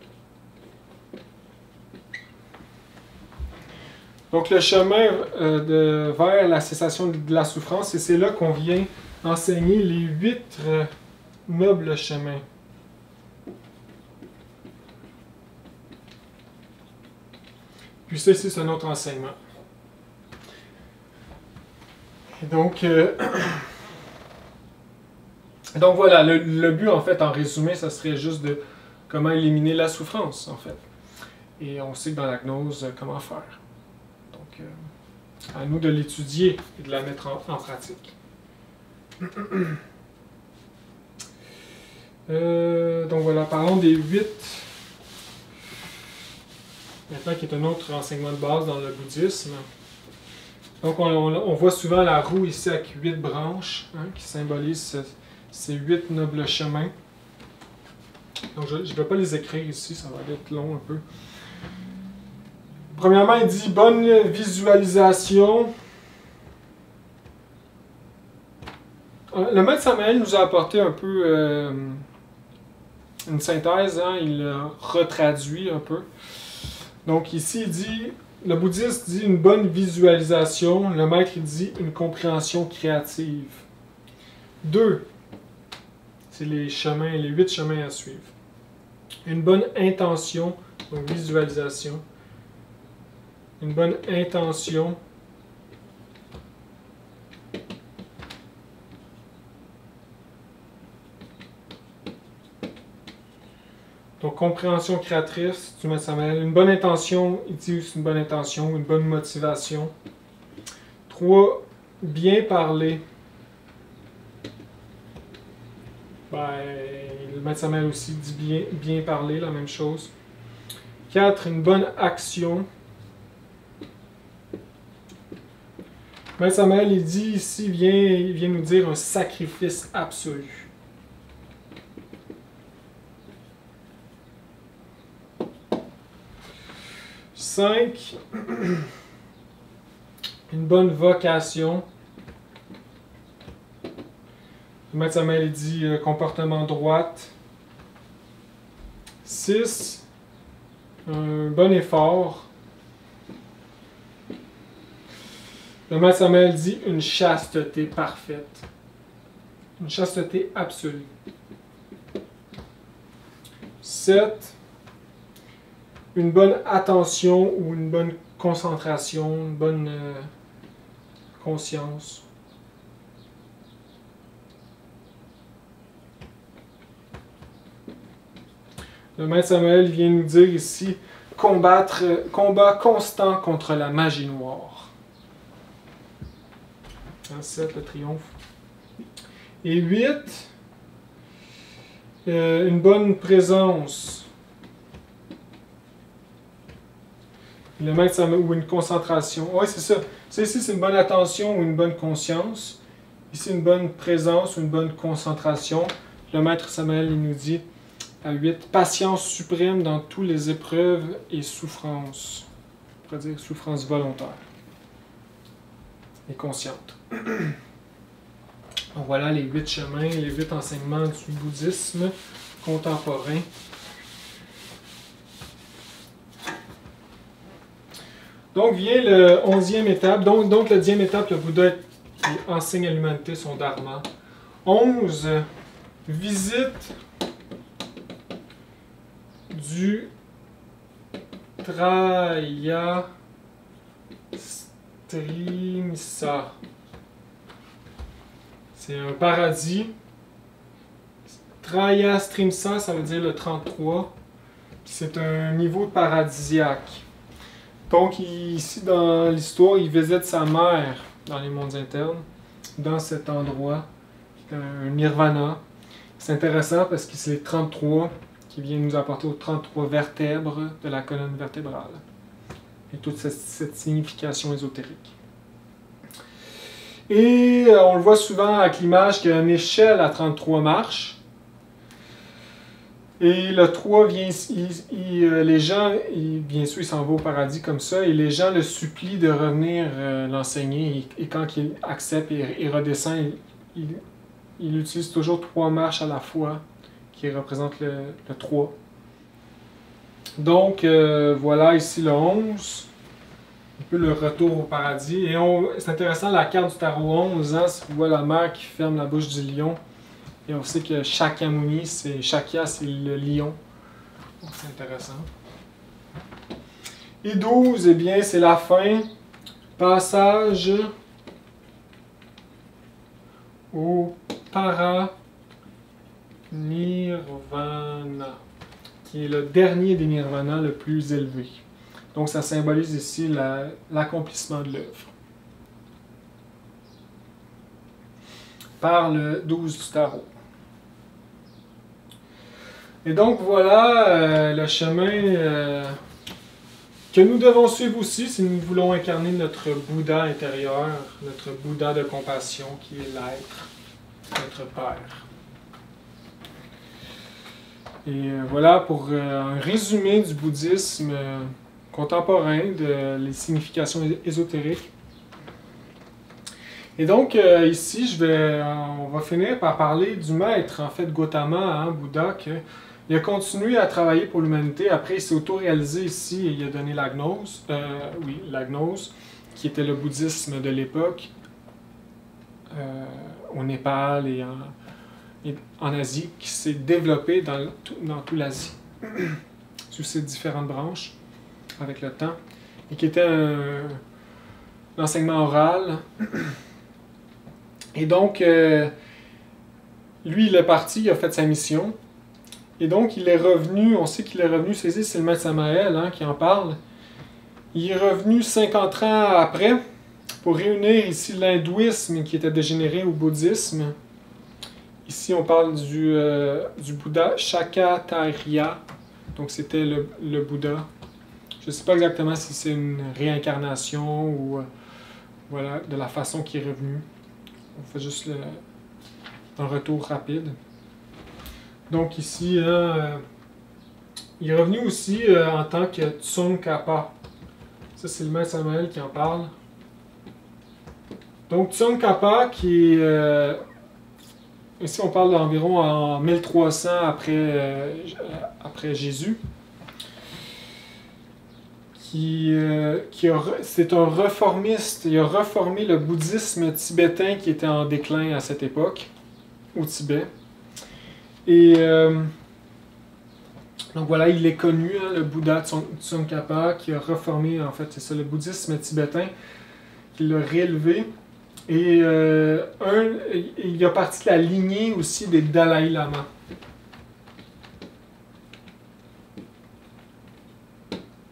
Donc le chemin vers la cessation de la souffrance, et c'est là qu'on vient enseigner les 8 nobles chemins. Puis ça ici, c'est un autre enseignement. Et donc, donc voilà, le but en fait, en résumé, ça serait juste de comment éliminer la souffrance en fait. Et on sait que dans la gnose, comment faire. Donc, à nous de l'étudier et de la mettre en pratique. Donc voilà, parlons des 8. Maintenant, qui est un autre enseignement de base dans le bouddhisme. Donc, on voit souvent la roue ici avec 8 branches, hein, qui symbolisent ces 8 nobles chemins. Donc, je ne vais pas les écrire ici, ça va être long un peu. Premièrement, il dit bonne visualisation. Le maître Samael nous a apporté un peu une synthèse, hein, il l'a retraduit un peu. Donc ici, il dit, le bouddhiste dit une bonne visualisation, le maître il dit une compréhension créative. 2, c'est les chemins, les 8 chemins à suivre. Une bonne intention, donc visualisation. Une bonne intention. Donc, compréhension créatrice, tu mets ça mal. Une bonne intention, il dit une bonne intention, une bonne motivation. 3, bien parler. Ben, le maître Samael aussi dit bien parler, la même chose. 4, une bonne action. Le maître Samael, il dit ici, il vient nous dire un sacrifice absolu. Cinq, une bonne vocation. Le maître Samael dit comportement droite. 6, un bon effort. Le maître Samael dit une chasteté parfaite. Une chasteté absolue. 7, une bonne attention ou une bonne concentration, une bonne conscience. Le maître Samael vient nous dire ici combat constant contre la magie noire. 7, le triomphe. Et 8, une bonne présence. Le maître Samael, ou une concentration. Oui, c'est ça. Ça ici, c'est une bonne attention ou une bonne conscience. Ici, une bonne présence ou une bonne concentration. Le maître Samael, il nous dit à 8, patience suprême dans toutes les épreuves et souffrances. On pourrait dire souffrance volontaire et consciente. Donc voilà les 8 chemins, les 8 enseignements du bouddhisme contemporain. Donc vient le 11e étape. Donc la 10e étape, le Bouddha enseigne à l'humanité son dharma. 11, visite du Traya Strimsa. C'est un paradis. Traya Strimsa, ça veut dire le 33. C'est un niveau paradisiaque. Donc, ici, dans l'histoire, il visite sa mère dans les mondes internes, dans cet endroit, un nirvana. C'est intéressant parce que c'est les 33 qui viennent nous apporter aux 33 vertèbres de la colonne vertébrale. Et toute cette signification ésotérique. Et on le voit souvent avec l'image qu'il y a une échelle à 33 marches. Et le 3 vient, les gens, bien sûr, il s'en va au paradis comme ça, et les gens le supplient de revenir l'enseigner. Et quand il accepte et redescend, il utilise toujours 3 marches à la fois, qui qui représente le 3. Donc, voilà ici le 11. Un peu le retour au paradis. Et c'est intéressant, la carte du tarot 11, hein, on voit la mer qui ferme la bouche du lion. Et on sait que Shakyamuni, Shakya, c'est le lion. Donc c'est intéressant. Et 12, eh bien, c'est la fin. Passage au Paranirvana, qui est le dernier des nirvanas le plus élevé. Donc ça symbolise ici l'accomplissement de l'œuvre. Par le 12 du tarot. Et donc voilà le chemin que nous devons suivre aussi si nous voulons incarner notre Bouddha intérieur, notre Bouddha de compassion qui est l'être, notre Père. Et voilà pour un résumé du bouddhisme contemporain, les significations ésotériques. Et donc ici, on va finir par parler du maître, en fait, Gautama, hein, Bouddha, il a continué à travailler pour l'humanité. Après, il s'est auto-réalisé ici et il a donné la gnose, la gnose, qui était le bouddhisme de l'époque, au Népal et en Asie, qui s'est développé dans toute l'Asie, sous ses différentes branches, avec le temps, et qui était l'enseignement oral. Et donc, lui, il est parti, il a fait sa mission. Et donc, il est revenu, on sait qu'il est revenu, c'est le maître Samael hein, qui en parle. Il est revenu 50 ans après pour réunir ici l'hindouisme qui était dégénéré au bouddhisme. Ici, on parle du Bouddha Shakyatarya. Donc, c'était le Bouddha. Je ne sais pas exactement si c'est une réincarnation ou voilà, de la façon qu'il est revenu. On fait juste un retour rapide. Donc ici, il est revenu aussi en tant que Tsongkhapa. Ça, c'est le maître Samael qui en parle. Donc Tsongkhapa, qui est... ici, on parle d'environ en 1300 après Jésus. C'est un réformiste. Il a reformé le bouddhisme tibétain qui était en déclin à cette époque, au Tibet. Et donc voilà, il est connu, hein, le Bouddha Tsongkhapa, qui a reformé, en fait, c'est ça, le bouddhisme tibétain, qui l'a réélevé. Et il y a partie de la lignée aussi des Dalai Lama.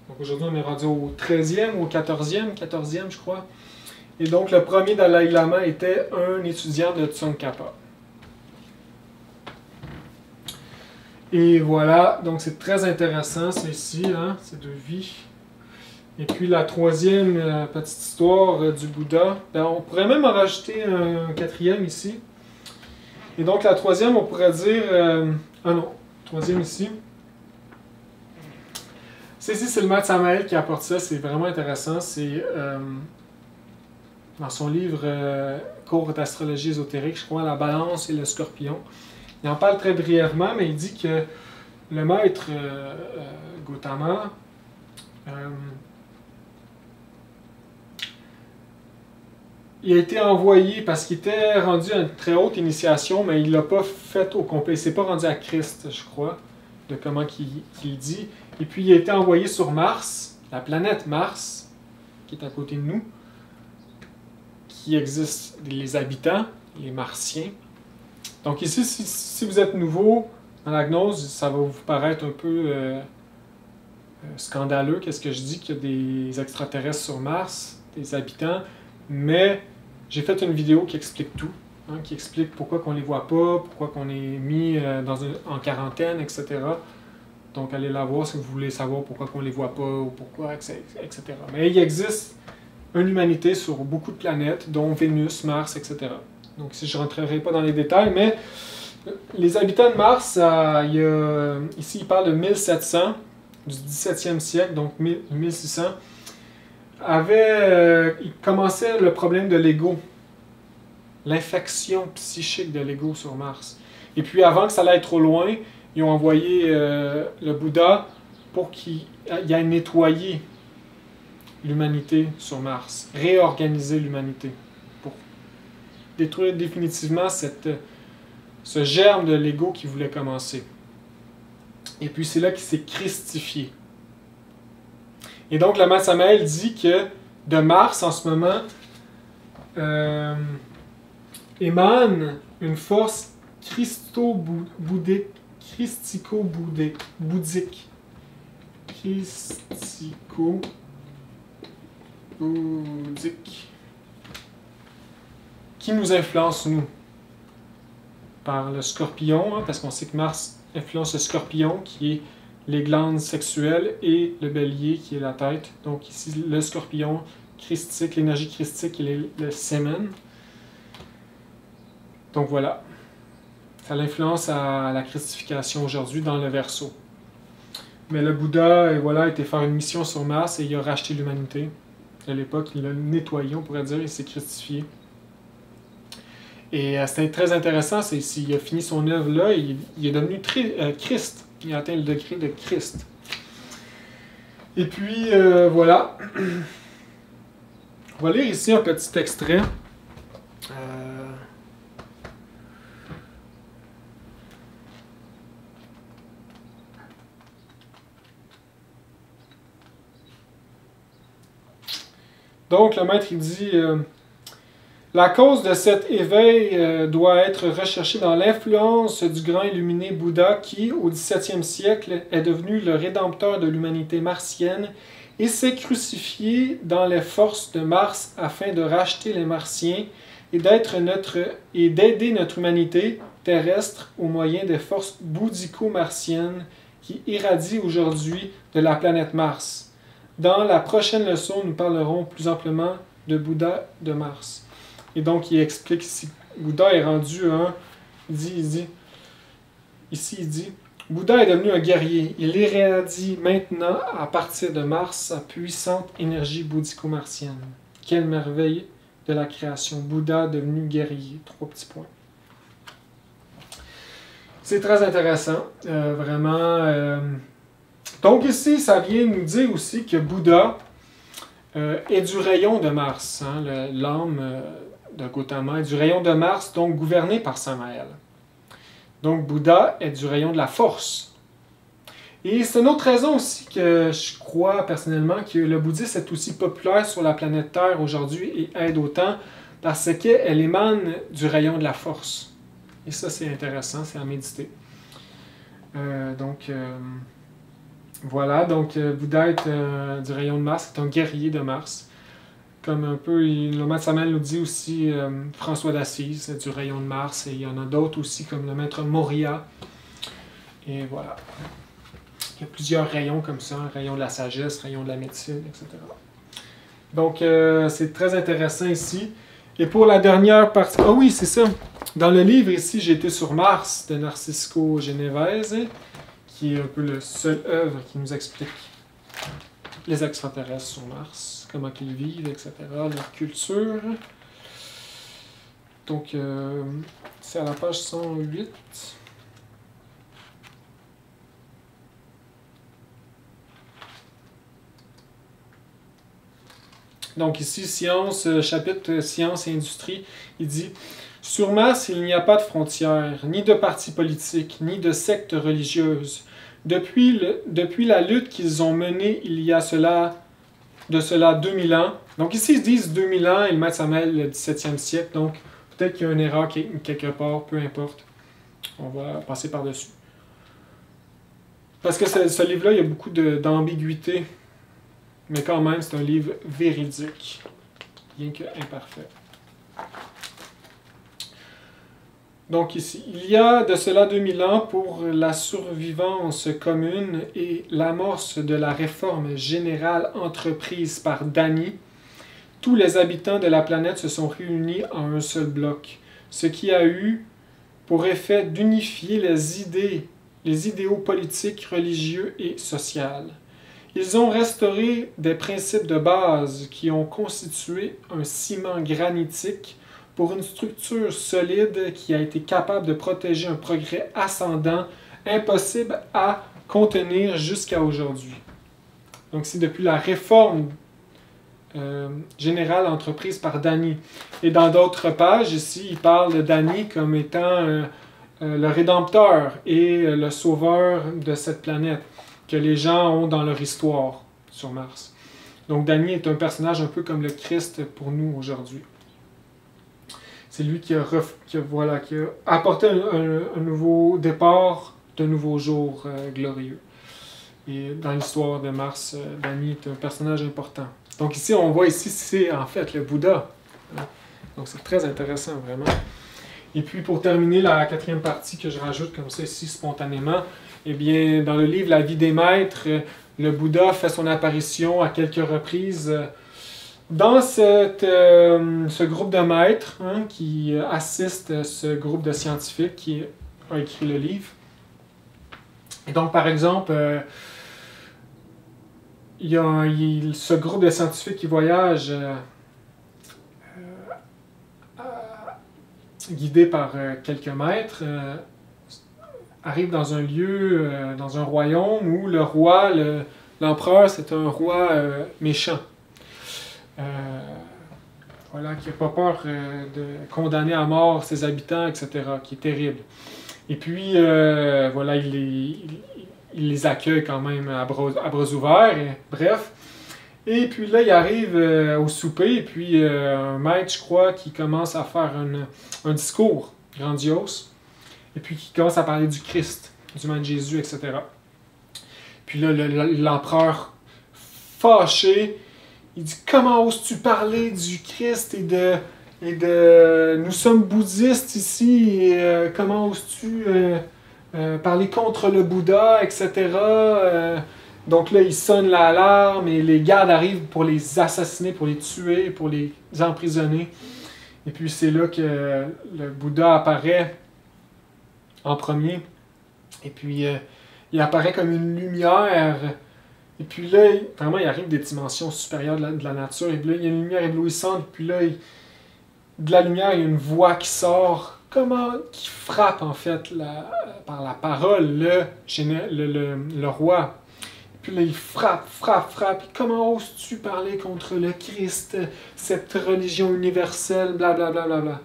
Donc aujourd'hui, on est rendu au 13e, au 14e, je crois. Et donc, le premier Dalai Lama était un étudiant de Tsongkhapa. Et voilà, donc c'est très intéressant, c'est ici, hein, ces deux vies. Et puis la troisième petite histoire du Bouddha, ben, on pourrait même en rajouter un quatrième ici. Et donc la troisième, on pourrait dire... troisième ici. C'est le maître Samael qui apporte ça, c'est vraiment intéressant. C'est dans son livre Cours d'astrologie ésotérique, je crois, La Balance et le Scorpion. Il en parle très brièvement, mais il dit que le maître Gautama il a été envoyé parce qu'il était rendu à une très haute initiation, mais il ne l'a pas fait au complet. Il ne s'est pas rendu à Christ, je crois, de comment qu'il dit. Et puis il a été envoyé sur Mars, la planète Mars, qui est à côté de nous, qui existe les habitants, les Martiens. Donc ici, si vous êtes nouveau dans la gnose, ça va vous paraître un peu scandaleux. Qu'est-ce que je dis? Qu'il y a des extraterrestres sur Mars, des habitants, mais j'ai fait une vidéo qui explique tout, hein, qui explique pourquoi on ne les voit pas, pourquoi on est mis en quarantaine, etc. Donc allez la voir si vous voulez savoir pourquoi on ne les voit pas, ou pourquoi, etc. Mais il existe une humanité sur beaucoup de planètes, dont Vénus, Mars, etc. Donc ici je ne rentrerai pas dans les détails, mais les habitants de Mars, ici il parle de 1700, du 17e siècle, donc 1600, il commençait le problème de l'ego, l'infection psychique de l'ego sur Mars. Et puis avant que ça aille trop loin, ils ont envoyé le Bouddha pour qu'il aille nettoyer l'humanité sur Mars, réorganiser l'humanité, pour détruire définitivement ce germe de l'ego qui voulait commencer. Et puis c'est là qu'il s'est christifié. Et donc le Maître Samael dit que de Mars, en ce moment, émane une force christico-bouddhique. Christico-bouddhique. Qui nous influence, nous, par le scorpion, hein, parce qu'on sait que Mars influence le scorpion, qui est les glandes sexuelles, et le bélier, qui est la tête. Donc ici, le scorpion christique, l'énergie christique, et le sémen. Donc voilà. Ça l'influence à la christification aujourd'hui dans le Verseau. Mais le Bouddha, voilà, était faire une mission sur Mars et il a racheté l'humanité. À l'époque, il l'a nettoyé, on pourrait dire, il s'est christifié. Et c'était très intéressant, c'est s'il a fini son œuvre là, il est devenu Christ. Il a atteint le degré de Christ. Et puis, voilà. On va lire ici un petit extrait. Donc, le maître, il dit... la cause de cet éveil doit être recherchée dans l'influence du grand illuminé Bouddha qui, au XVIIe siècle, est devenu le rédempteur de l'humanité martienne et s'est crucifié dans les forces de Mars afin de racheter les Martiens et d'aider notre humanité terrestre au moyen des forces bouddhico-martiennes qui irradient aujourd'hui de la planète Mars. Dans la prochaine leçon, nous parlerons plus amplement de Bouddha de Mars. Et donc, il explique ici, Bouddha est rendu ici, il dit, Bouddha est devenu un guerrier. Il irradie maintenant, à partir de Mars, sa puissante énergie bouddhico-martienne. Quelle merveille de la création. Bouddha devenu guerrier. 3 petits points. C'est très intéressant, vraiment. Donc ici, ça vient nous dire aussi que Bouddha est du rayon de Mars, hein, l'âme de Gautama est du rayon de Mars, donc gouverné par Samael. Donc Bouddha est du rayon de la force. Et c'est une autre raison aussi que je crois personnellement que le bouddhisme est aussi populaire sur la planète Terre aujourd'hui et aide autant parce qu'elle émane du rayon de la force. Et ça, c'est intéressant, c'est à méditer. Voilà, donc Bouddha est du rayon de Mars, c'est un guerrier de Mars. Comme un peu, le maître Samael nous dit aussi François d'Assise, c'est du rayon de Mars, et il y en a d'autres aussi, comme le maître Moria. Et voilà. Il y a plusieurs rayons comme ça, rayon de la sagesse, rayon de la médecine, etc. Donc, c'est très intéressant ici. Et pour la dernière partie... Ah oui, c'est ça. Dans le livre ici, j'ai été sur Mars, de Narcisco Genovese, qui est un peu le seul œuvre qui nous explique les extraterrestres sur Mars, comment ils vivent, etc., leur culture. Donc, c'est à la page 108. Donc ici, Science, chapitre Science et Industrie, il dit « Sur Mars, il n'y a pas de frontières, ni de partis politiques, ni de sectes religieuses. Depuis la lutte qu'ils ont menée il y a de cela 2000 ans, donc ici ils disent 2000 ans, ils mettent Samael le 17e siècle, donc peut-être qu'il y a une erreur quelque part, peu importe. On va passer par-dessus. Parce que ce livre-là, il y a beaucoup d'ambiguïté. Mais quand même, c'est un livre véridique, bien que imparfait. Donc ici, il y a de cela 2000 ans, pour la survivance commune et l'amorce de la réforme générale entreprise par Dany, tous les habitants de la planète se sont réunis en un seul bloc, ce qui a eu pour effet d'unifier les idéaux politiques, religieux et sociaux. Ils ont restauré des principes de base qui ont constitué un ciment granitique pour une structure solide qui a été capable de protéger un progrès ascendant impossible à contenir jusqu'à aujourd'hui. Donc c'est depuis la réforme générale entreprise par Danny. Et dans d'autres pages, ici, il parle de Danny comme étant le rédempteur et le sauveur de cette planète que les gens ont dans leur histoire sur Mars. Donc Danny est un personnage un peu comme le Christ pour nous aujourd'hui. C'est lui qui a apporté un nouveau départ, de nouveaux jours glorieux. Et dans l'histoire de Mars, Danny est un personnage important. Donc ici, on voit ici, c'est en fait le Bouddha. Donc c'est très intéressant, vraiment. Et puis pour terminer la quatrième partie que je rajoute comme ça ici spontanément, eh bien, dans le livre La vie des maîtres, le Bouddha fait son apparition à quelques reprises dans ce groupe de maîtres qui assiste ce groupe de scientifiques qui a écrit le livre. Et donc, par exemple, il y a ce groupe de scientifiques qui voyage guidé par quelques maîtres, arrive dans un lieu, dans un royaume où le roi, l'empereur, c'est un roi méchant. Voilà, qui n'a pas peur de condamner à mort ses habitants, etc., qui est terrible. Et puis, voilà, il les accueille quand même à bras ouverts, et, bref. Et puis là, il arrive au souper, et puis un maître, je crois, qui commence à faire un discours grandiose, et puis qui commence à parler du Christ, du man Jésus, etc. Puis là, l'empereur, fâché, il dit « Comment oses-tu parler du Christ et de nous sommes bouddhistes ici, et comment oses-tu parler contre le Bouddha, etc. » Donc là, il sonne l'alarme et les gardes arrivent pour les assassiner, pour les tuer, pour les emprisonner. Et puis c'est là que le Bouddha apparaît en premier. Et puis il apparaît comme une lumière. Et puis là, vraiment, il arrive des dimensions supérieures de la nature. Et puis là, il y a une lumière éblouissante. Et puis là, de la lumière, il y a une voix qui sort, qui frappe en fait par la parole le roi. Puis là, il frappe. Et comment oses-tu parler contre le Christ, cette religion universelle, blablabla. Bla, bla,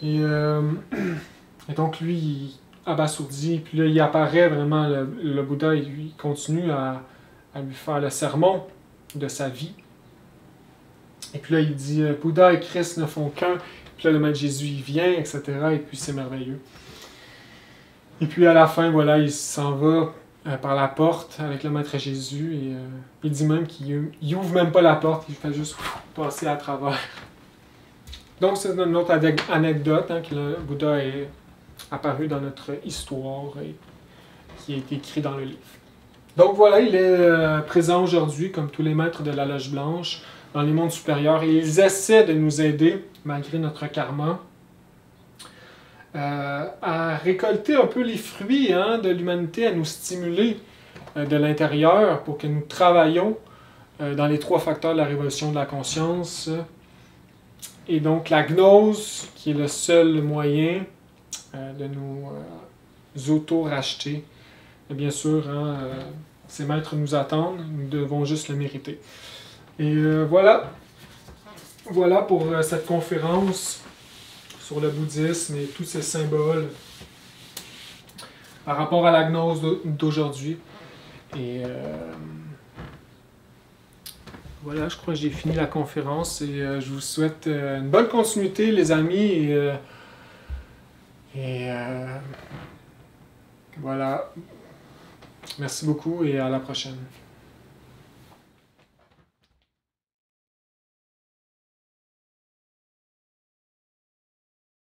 bla. Et donc, lui, il abasourdi. Puis là, il apparaît vraiment, le Bouddha, il continue à lui faire le sermon de sa vie. Et puis là, il dit « Bouddha et Christ ne font qu'un ». Puis là, le Maître Jésus, il vient, etc. Et puis, c'est merveilleux. Et puis, à la fin, voilà, il s'en va par la porte avec le Maître Jésus. Et il dit même qu'il ouvre même pas la porte, il fait juste passer à travers. Donc, c'est une autre anecdote que le Bouddha est apparu dans notre histoire et qui est écrit dans le livre. Donc voilà, il est présent aujourd'hui, comme tous les maîtres de la Loge Blanche, dans les mondes supérieurs, et ils essaient de nous aider, malgré notre karma, à récolter un peu les fruits de l'humanité, à nous stimuler de l'intérieur pour que nous travaillions dans les 3 facteurs de la révolution de la conscience. Et donc la gnose, qui est le seul moyen de nous auto-racheter. Et bien sûr, ces maîtres nous attendent, nous devons juste le mériter. Et voilà pour cette conférence sur le bouddhisme et tous ces symboles par rapport à la gnose d'aujourd'hui. Et voilà, je crois que j'ai fini la conférence et je vous souhaite une bonne continuité, les amis. Et voilà. Merci beaucoup et à la prochaine.